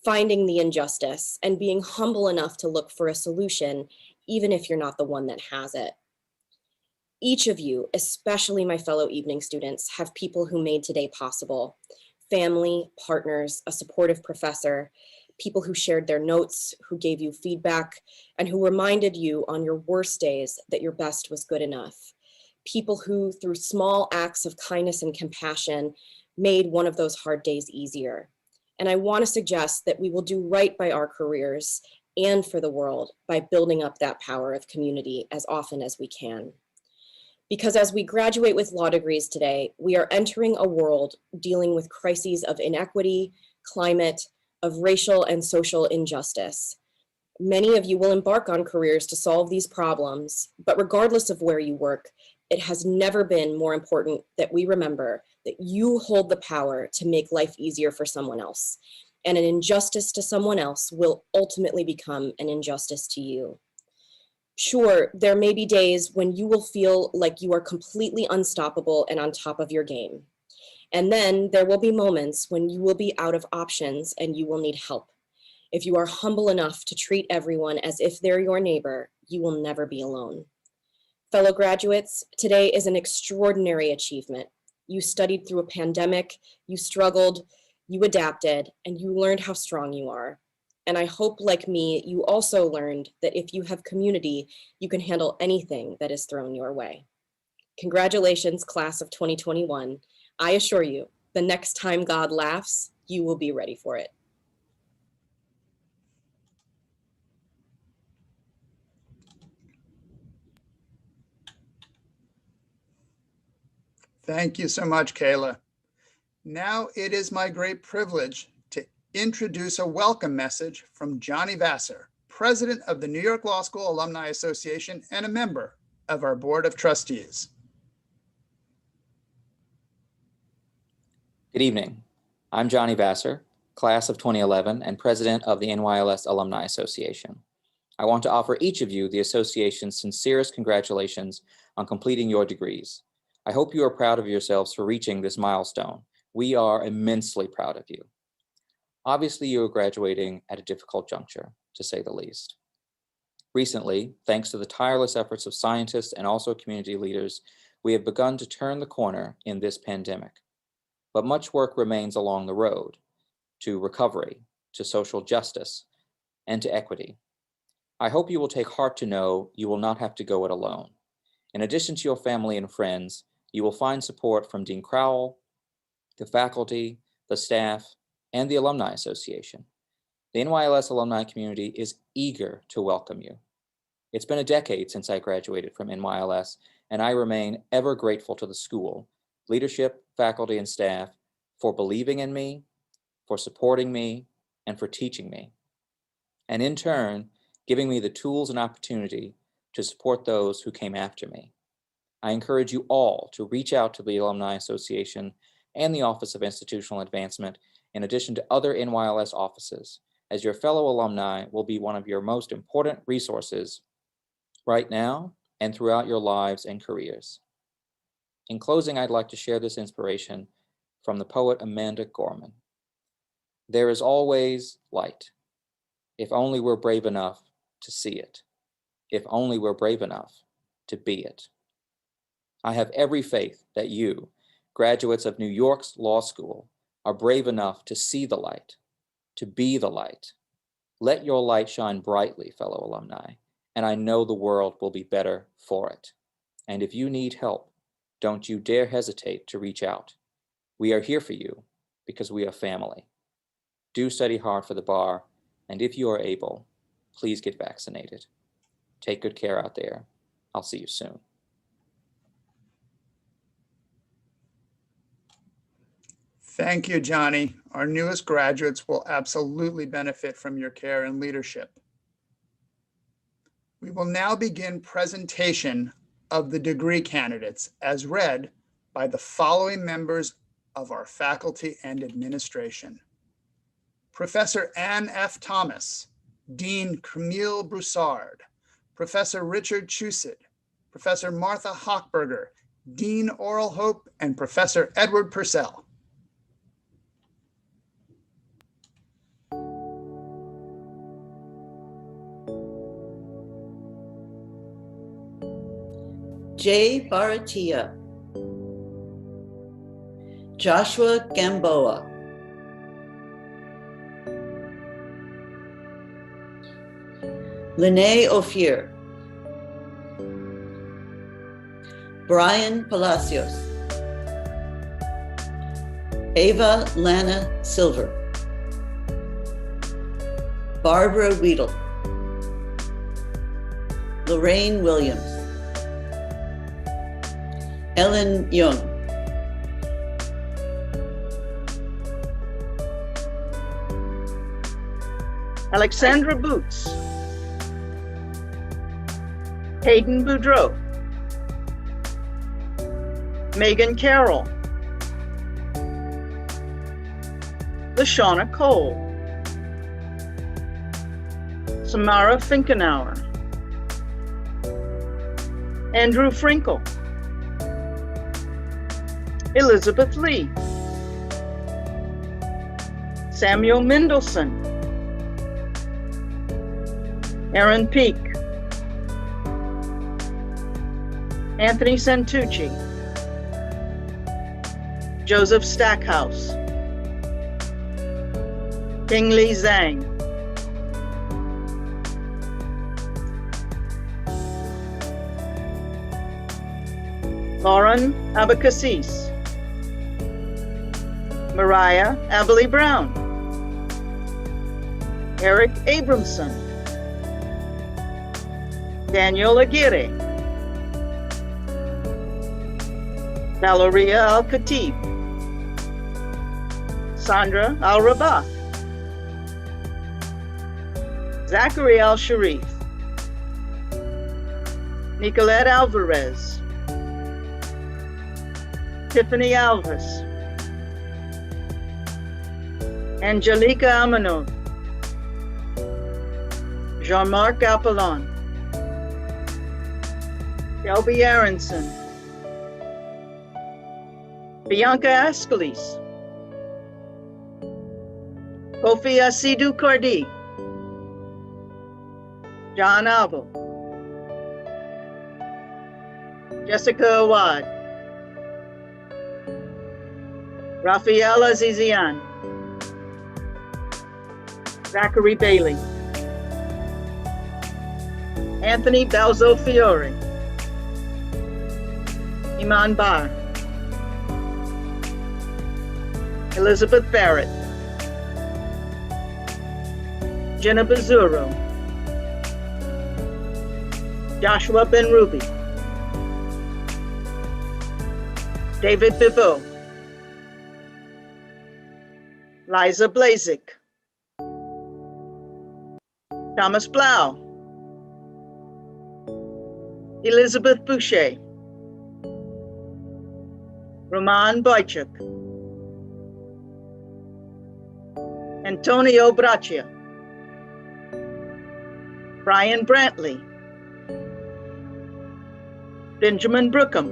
Speaker 8: Finding the injustice and being humble enough to look for a solution, even if you're not the one that has it. Each of you, especially my fellow evening students, have people who made today possible. Family, partners, a supportive professor, people who shared their notes, who gave you feedback, and who reminded you on your worst days that your best was good enough. People who, through small acts of kindness and compassion, made one of those hard days easier. And I want to suggest that we will do right by our careers and for the world by building up that power of community as often as we can. Because as we graduate with law degrees today, we are entering a world dealing with crises of inequity, climate, of racial and social injustice. Many of you will embark on careers to solve these problems, but regardless of where you work, it has never been more important that we remember that you hold the power to make life easier for someone else. And an injustice to someone else will ultimately become an injustice to you. Sure, there may be days when you will feel like you are completely unstoppable and on top of your game. And then there will be moments when you will be out of options and you will need help. If you are humble enough to treat everyone as if they're your neighbor, you will never be alone. Fellow graduates, today is an extraordinary achievement. You studied through a pandemic, you struggled, you adapted, and you learned how strong you are. And I hope, like me, you also learned that if you have community, you can handle anything that is thrown your way. Congratulations, class of 2021. I assure you, the next time God laughs, you will be ready for it.
Speaker 1: Thank you so much, Kayla. Now it is my great privilege to introduce a welcome message from Johnny Vassar, President of the New York Law School Alumni Association and a member of our Board of Trustees.
Speaker 9: Good evening. I'm Johnny Vassar, class of 2011 and president of the NYLS Alumni Association. I want to offer each of you the association's sincerest congratulations on completing your degrees. I hope you are proud of yourselves for reaching this milestone. We are immensely proud of you. Obviously, you are graduating at a difficult juncture, to say the least. Recently, thanks to the tireless efforts of scientists and also community leaders, we have begun to turn the corner in this pandemic. But much work remains along the road to recovery, to social justice, and to equity. I hope you will take heart to know you will not have to go it alone. In addition to your family and friends, you will find support from Dean Crowell, the faculty, the staff, and the Alumni Association. The NYLS alumni community is eager to welcome you. It's been a decade since I graduated from NYLS, and I remain ever grateful to the school, leadership, faculty, and staff for believing in me, for supporting me, and for teaching me. And in turn, giving me the tools and opportunity to support those who came after me. I encourage you all to reach out to the Alumni Association and the Office of Institutional Advancement, in addition to other NYLS offices, as your fellow alumni will be one of your most important resources right now and throughout your lives and careers. In closing, I'd like to share this inspiration from the poet Amanda Gorman. There is always light, if only we're brave enough to see it, if only we're brave enough to be it. I have every faith that you, graduates of New York's law school, are brave enough to see the light, to be the light. Let your light shine brightly, fellow alumni, and I know the world will be better for it. And if you need help, don't you dare hesitate to reach out. We are here for you because we are family. Do study hard for the bar, and if you are able, please get vaccinated. Take good care out there. I'll see you soon.
Speaker 1: Thank you, Johnny. Our newest graduates will absolutely benefit from your care and leadership. We will now begin presentation of the degree candidates as read by the following members of our faculty and administration. Professor Ann F. Thomas, Dean Camille Broussard, Professor Richard Chusid, Professor Martha Hochberger, Dean Oral Hope, and Professor Edward Purcell.
Speaker 10: Jay Baratia, Joshua Gamboa, Lene Ophir, Brian Palacios, Ava Lana Silver, Barbara Weedle, Lorraine Williams, Ellen Young,
Speaker 11: Alexandra Boots, Hayden Boudreau, Megan Carroll, Lashawna Cole, Samara Finkenauer, Andrew Frinkle, Elizabeth Lee, Samuel Mendelson, Aaron Peak, Anthony Santucci, Joseph Stackhouse, Pingli Zhang, Lauren Abacassis, Mariah Abley Brown, Eric Abramson, Daniel Aguirre, Valeria Al-Khatib, Sandra Al-Rabath, Zachary Al-Sharif, Nicolette Alvarez, Tiffany Alvis, Angelica Amanov, Jean-Marc Apollon, Shelby Aronson, Bianca Askelis, Kofi Asidou Cardi, John Albo, Jessica Awad, Raphael Azizian, Zachary Bailey, Anthony Balzo Fiore, Iman Bar, Elizabeth Barrett, Jenna Bazuro, Joshua Ben Ruby, David Pivot, Liza Blazik, Thomas Blau, Elizabeth Boucher, Roman Boychuk, Antonio Braccia, Brian Brantley, Benjamin Brookham,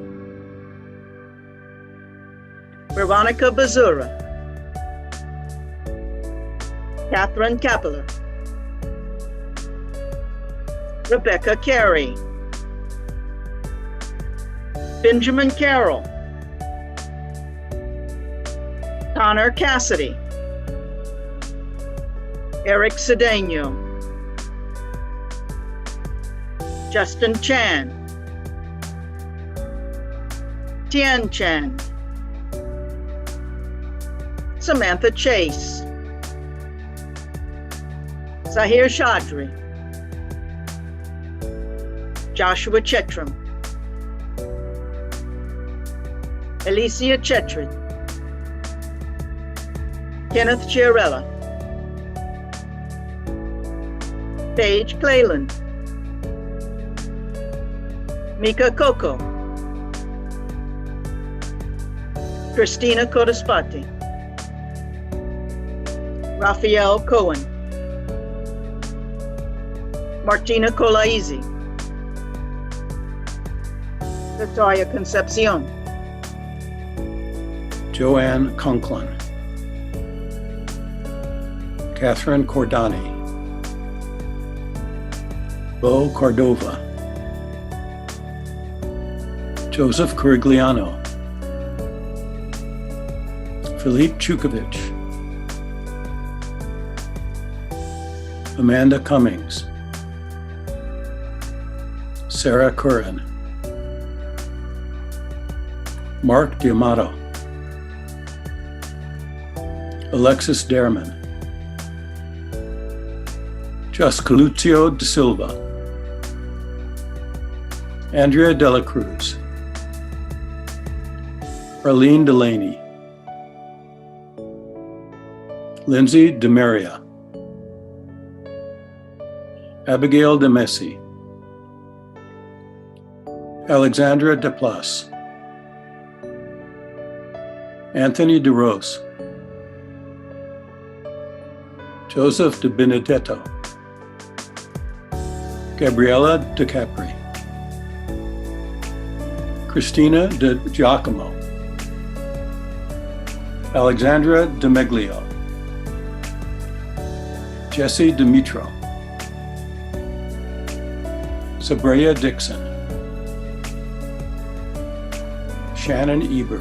Speaker 11: Veronica Bazura, Catherine Kapeler, Rebecca Carey, Benjamin Carroll, Connor Cassidy, Eric Cedeno, Justin Chan, Tian Chan, Samantha Chase, Sahir Chaudhry, Joshua Chetram, Alicia Chetrid, Kenneth Chiarella, Paige Clayland, Mika Coco, Christina Codaspati, Raphael Cohen, Martina Colaizi, Victoria Concepcion,
Speaker 12: Joanne Conklin, Catherine Cordani, Bo Cordova, Joseph Corigliano, Philippe Chukovich, Amanda Cummings, Sarah Curran, Mark D'Amato, Alexis Derman, Juscalucio de Silva, Andrea Dela Cruz, Arlene Delaney, Lindsay DeMaria, Abigail de Messi, Alexandra Deplas, Anthony DeRose, Joseph De Benedetto, Gabriella De Capri, Christina De Giacomo, Alexandra De Meglio, Jesse Dimitro, Sabrea Dixon, Shannon Eber,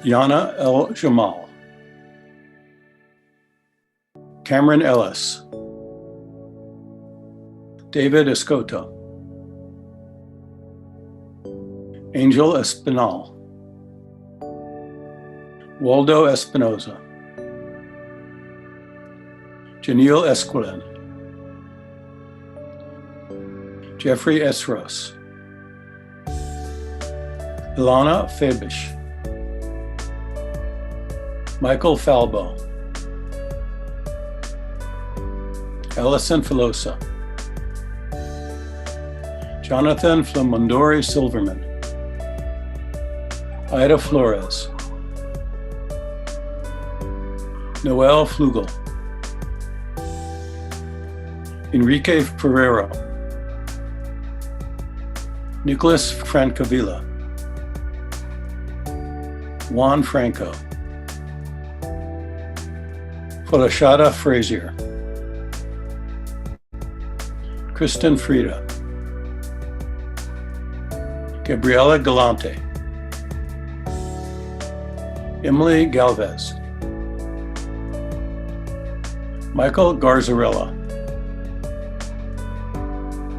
Speaker 12: Yana El Jamal, Cameron Ellis, David Escoto, Angel Espinal, Waldo Espinoza, Janelle Esquilin, Jeffrey Esros, Ilana Fabish, Michael Falbo, Allison Filosa, Jonathan Flamondori Silverman, Ida Flores, Noel Flugel, Enrique Ferrero, Nicholas Francavilla, Juan Franco, Folashada Frazier, Kristen Frida, Gabriela Galante, Emily Galvez, Michael Garzarella,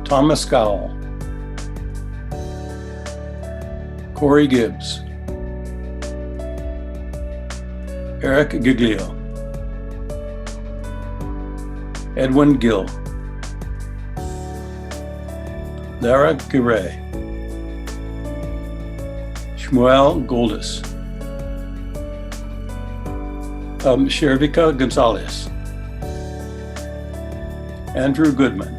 Speaker 12: Thomas Gowell, Corey Gibbs, Eric Giglio, Edwin Gill, Lara Giray, Shmuel Goldis, Shervika Gonzalez, Andrew Goodman,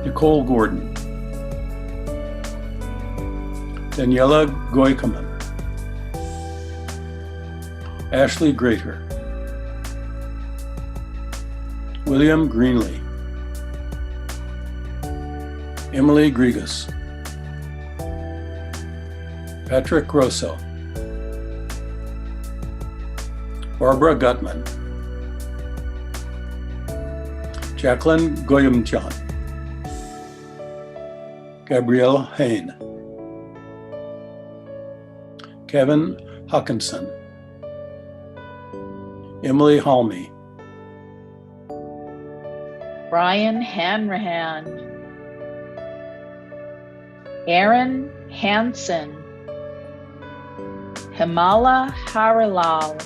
Speaker 12: Nicole Gordon, Daniela Goikaman, Ashley Greater, William Greenlee, Emily Grigas, Patrick Grosso, Barbara Gutman, Jacqueline Goyamchan, Gabrielle Hain, Kevin Hawkinson, Emily Halmy,
Speaker 13: Brian Hanrahan, Aaron Hansen, Himala Harilal,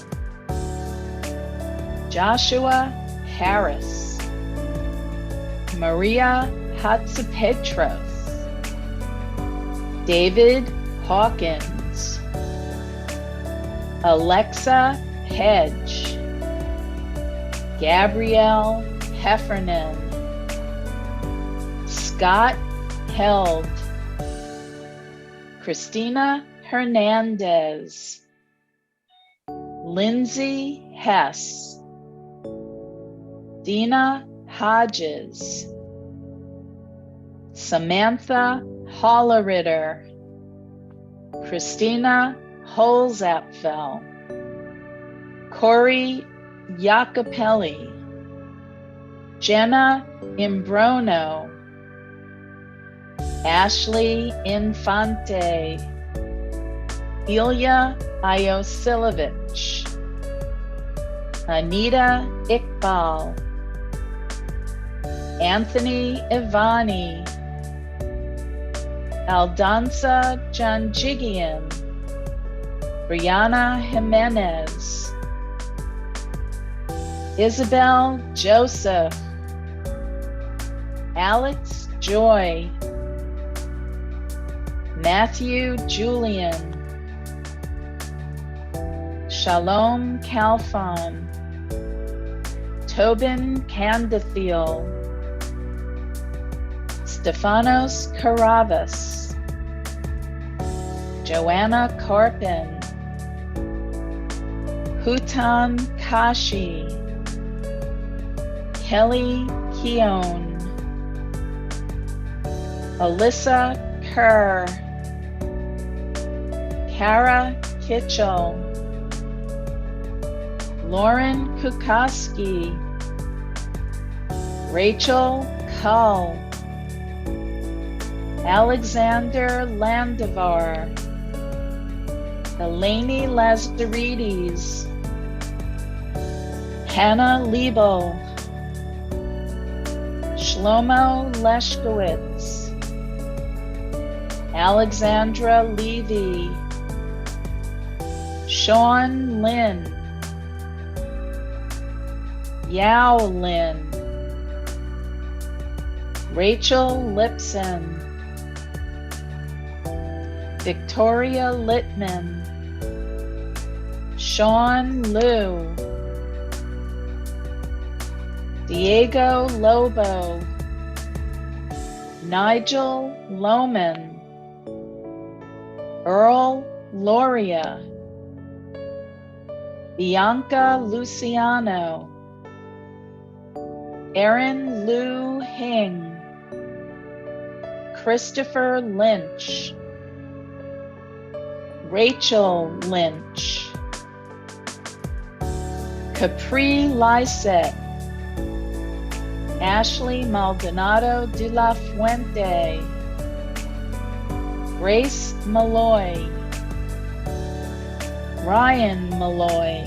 Speaker 13: Joshua Harris, Maria Hatzapetros, David Hawkins, Alexa Hedge, Gabrielle Heffernan, Scott Held, Christina Hernandez, Lindsay Hess, Dina Hodges, Samantha Holleritter, Christina Holzapfel, Corey Iacopelli, Jenna Imbrono, Ashley Infante, Ilya Iosilovich, Anita Iqbal, Anthony Ivani, Aldanza Janjigian, Brianna Jimenez, Isabel Joseph, Alex Joy, Matthew Julian, Shalom Kalfan, Tobin Candathiel, Stefanos Caravas, Joanna Korpin, Hutan Kashi, Kelly Keown, Alyssa Kerr, Kara Kitchell, Lauren Kukoski, Rachel Cull, Alexander Landivar, Eleni Lazaridis, Hannah Liebel, Shlomo Leshkowitz, Alexandra Levy, Sean Lin, Yao Lin, Rachel Lipson, Victoria Littman, Sean Liu, Diego Lobo, Nigel Lohman, Earl Loria, Bianca Luciano, Erin Lu Hing, Christopher Lynch, Rachel Lynch, Capri Lysette, Ashley Maldonado de la Fuente, Grace Malloy, Ryan Malloy,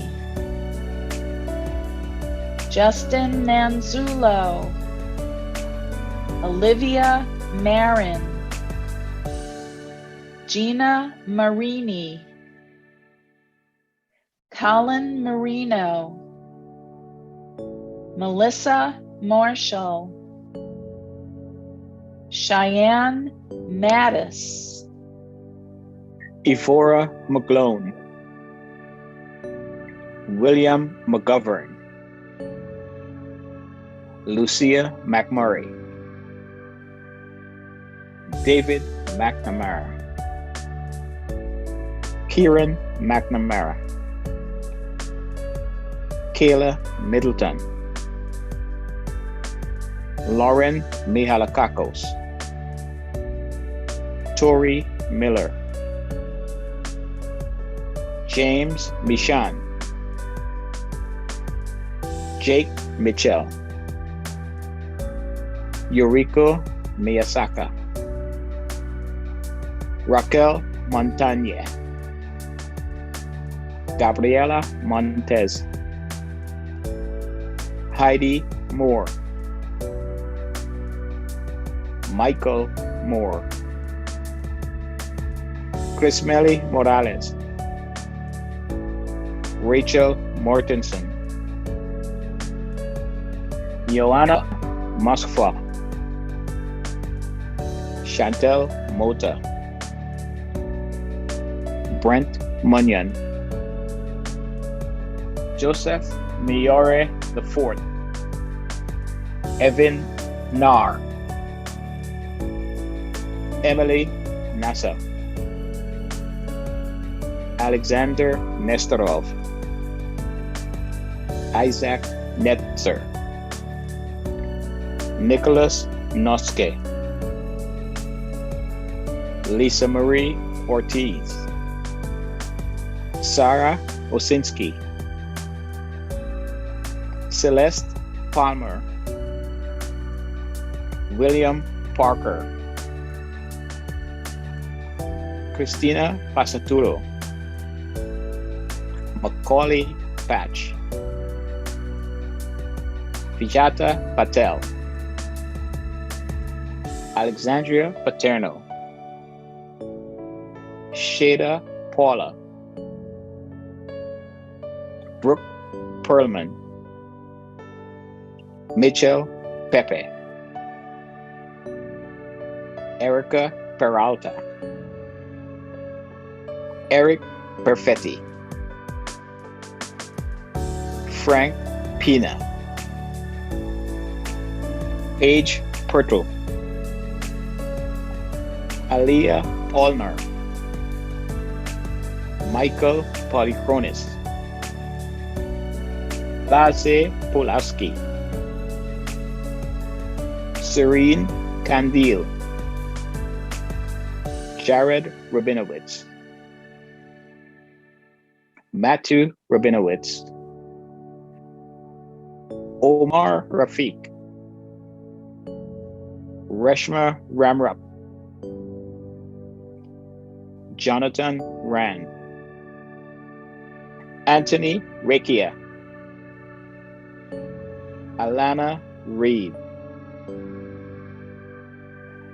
Speaker 13: Justin Manzullo, Olivia Marin, Gina Marini, Colin Marino, Melissa Marshall, Cheyenne Mattis,
Speaker 14: Ephora McGlone, William McGovern, Lucia McMurray, David McNamara, Kieran McNamara, Kayla Middleton, Lauren Mihalakakos, Tori Miller, James Michan, Jake Mitchell, Yuriko Miyasaka, Raquel Montagne, Gabriela Montez, Heidi Moore, Michael Moore, Chrismelly Morales, Rachel Mortensen, Joanna Moskva, Chantel Mota, Brent Munyon, Joseph Miore IV, Evan Nar, Emily Nasa, Alexander Nestorov, Isaac Netzer, Nicholas Noske, Lisa Marie Ortiz, Sarah Osinski, Celeste Palmer, William Parker, Christina Pasaturo, Macaulay Patch, Vijata Patel, Alexandria Paterno, Shada Paula, Brooke Perlman, Mitchell Pepe, Erica Peralta, Eric Perfetti, Frank Pina, Paige Pertle, Aliyah Polnar, Michael Polychronis, Lasse Pulaski, Serene Candile, Jared Rabinowitz, Matthew Rabinowitz, Omar Rafiq, Reshma Ramrup, Jonathan Rand, Anthony Rekia, Alana Reed,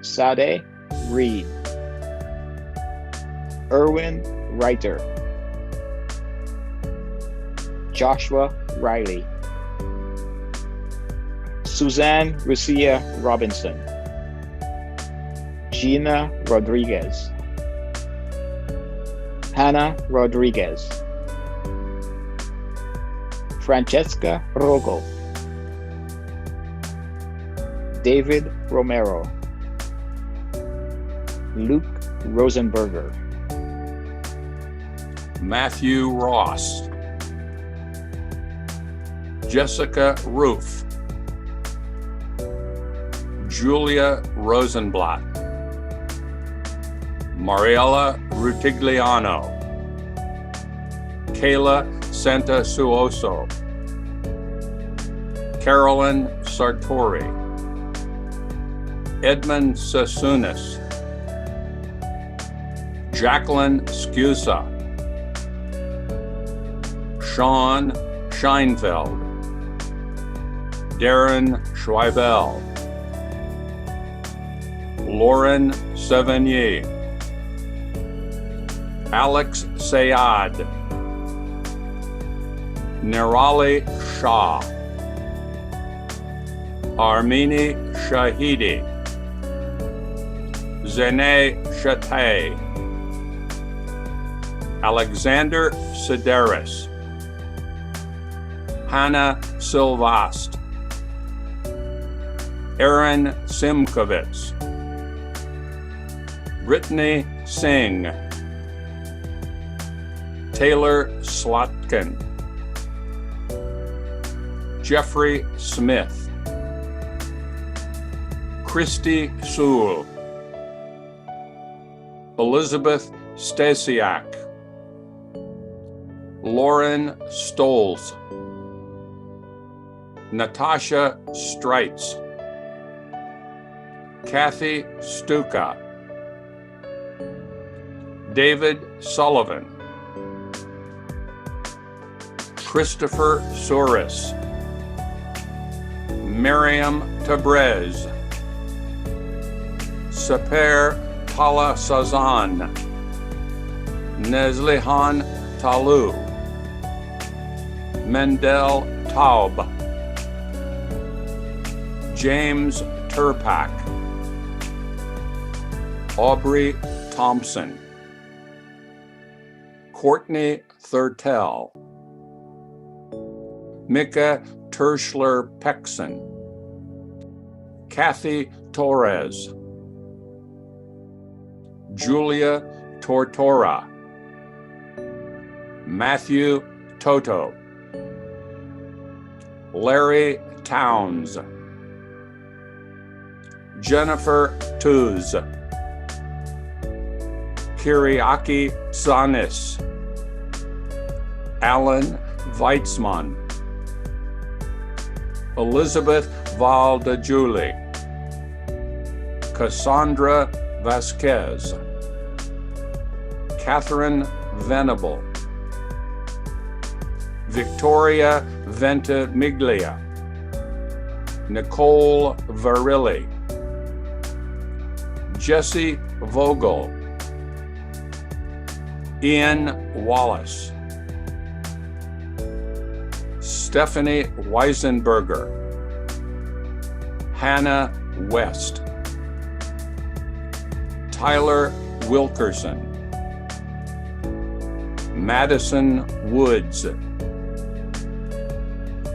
Speaker 14: Sade Reed, Erwin Reiter, Joshua Riley, Suzanne Lucia Robinson, Gina Rodriguez, Hannah Rodriguez, Francesca Rogo, David Romero, Luke Rosenberger,
Speaker 15: Matthew Ross, Jessica Roof, Julia Rosenblatt, Mariella Rutigliano, Kayla Santasuoso, Carolyn Sartori, Edmund Sassunis, Jacqueline Scusa, Sean Scheinfeld, Darren Schweibel, Lauren Sevigny, Alex Sayad, Nerali Shah, Armini Shahidi, Zene Shatay, Alexander Sedaris, Hannah Silvast, Aaron Simkovitz, Brittany Singh, Taylor Slotkin, Jeffrey Smith, Christy Sewell, Elizabeth Stasiak, Lauren Stoles, Natasha Streitz, Kathy Stuka, David Sullivan, Christopher Souris, Miriam Tabrez, Saper Tala Sazan, Nezlihan Talu, Mendel Taub, James Turpak, Aubrey Thompson, Courtney Thurtell, Mika Terschler-Pexon, Kathy Torres, Julia Tortora, Matthew Toto, Larry Towns, Jennifer Tuz, Kiriaki Sanis, Alan Weitzman, Elizabeth Valdejuli, Cassandra Vasquez, Catherine Venable, Victoria Ventimiglia, Nicole Varilli, Jesse Vogel, Ian Wallace, Stephanie Weisenberger, Hannah West, Tyler Wilkerson, Madison Woods,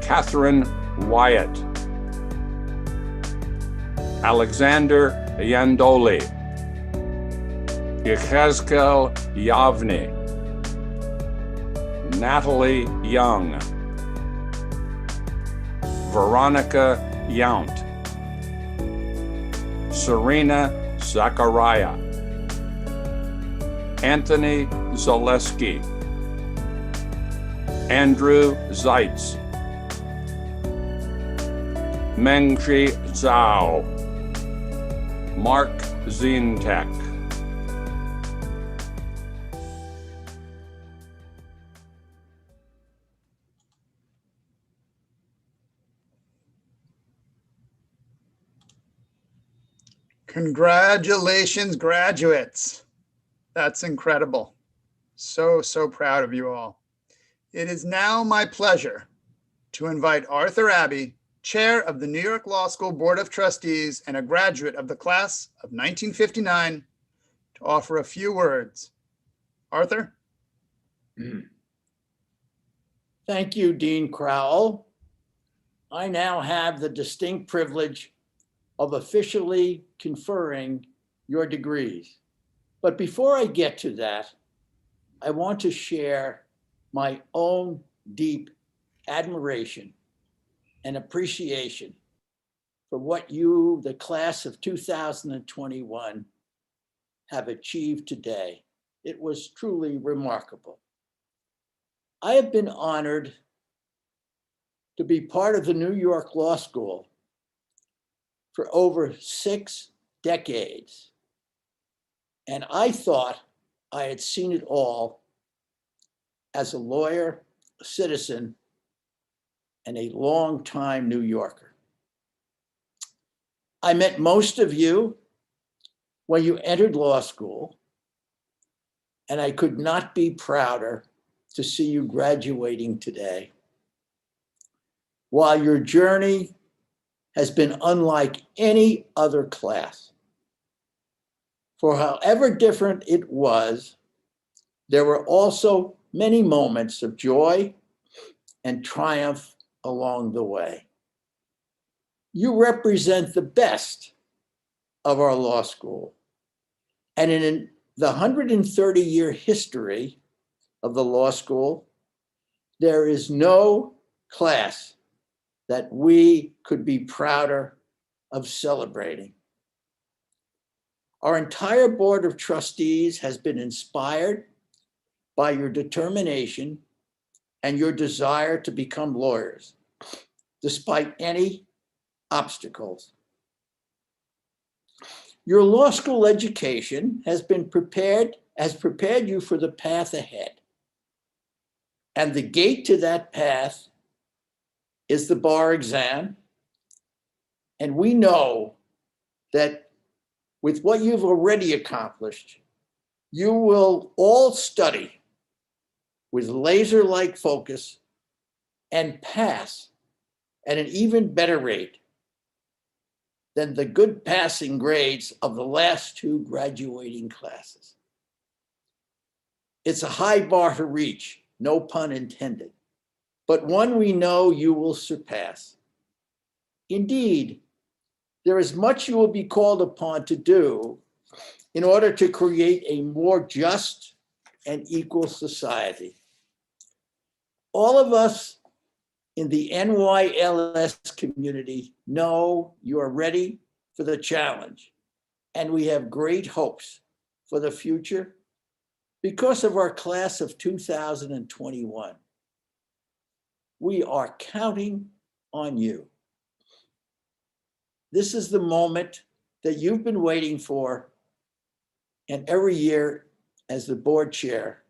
Speaker 15: Catherine Wyatt, Alexander Yandoli, Yechezkel Yavni, Natalie Young, Veronica Yount, Serena Zachariah, Anthony Zaleski, Andrew Zeitz, Mengji Zhao, Mark Zintek.
Speaker 1: Congratulations, graduates. That's incredible. So proud of you all. It is now my pleasure to invite Arthur Abbey, Chair of the New York Law School Board of Trustees and a graduate of the class of 1959, to offer a few words. Arthur?
Speaker 16: Thank you, Dean Crowell. I now have the distinct privilege of officially conferring your degrees. But before I get to that, I want to share my own deep admiration and appreciation for what you, the class of 2021, have achieved today. It was truly remarkable. I have been honored to be part of the New York Law School for over 6 decades. And I thought I had seen it all as a lawyer, a citizen, and a longtime New Yorker. I met most of you when you entered law school, and I could not be prouder to see you graduating today. While your journey has been unlike any other class, for however different it was, there were also many moments of joy and triumph along the way. You represent the best of our law school. And in the 130-year history of the law school, there is no class that we could be prouder of celebrating. Our entire board of trustees has been inspired by your determination and your desire to become lawyers, despite any obstacles. Your law school education has prepared you for the path ahead. And the gate to that path is the bar exam. And we know that with what you've already accomplished, you will all study with laser-like focus and pass at an even better rate than the good passing grades of the last two graduating classes. It's a high bar to reach, no pun intended, but one we know you will surpass. Indeed, there is much you will be called upon to do in order to create a more just and equal society. All of us in the NYLS community know you are ready for the challenge, and we have great hopes for the future because of our class of 2021. We are counting on you. This is the moment that you've been waiting for, and every year as the board chair,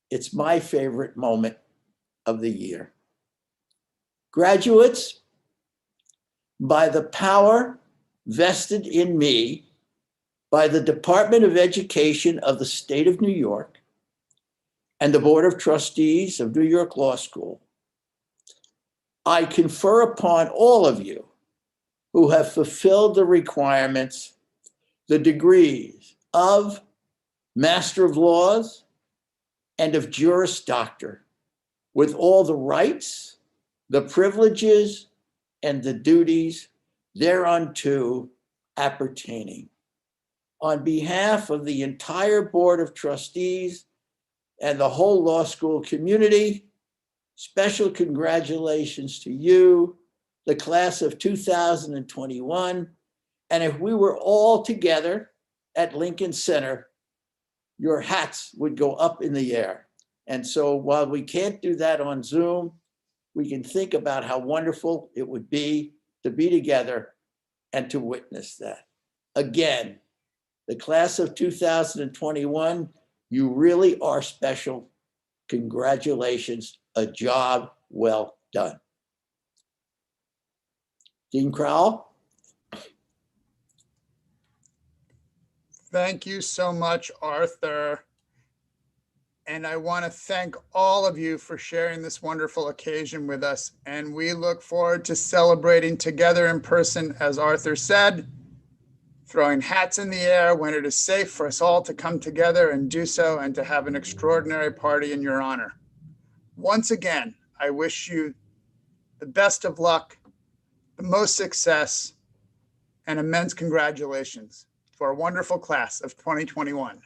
Speaker 16: it's my favorite moment of the year. Graduates, by the power vested in me by the Department of Education of the State of New York and the Board of Trustees of New York Law School, I confer upon all of you who have fulfilled the requirements, the degrees of Master of Laws and of Juris Doctor, with all the rights, the privileges, and the duties thereunto appertaining. On behalf of the entire Board of Trustees and the whole law school community, special congratulations to you, the class of 2021. And if we were all together at Lincoln Center, your hats would go up in the air. And so while we can't do that on Zoom, we can think about how wonderful it would be to be together and to witness that. Again, the class of 2021, you really are special. Congratulations, a job well done. Dean Crowell.
Speaker 1: Thank you so much, Arthur. And I want to thank all of you for sharing this wonderful occasion with us. And we look forward to celebrating together in person, as Arthur said, throwing hats in the air when it is safe for us all to come together and do so, and to have an extraordinary party in your honor. Once again, I wish you the best of luck, the most success, and immense congratulations to our wonderful class of 2021.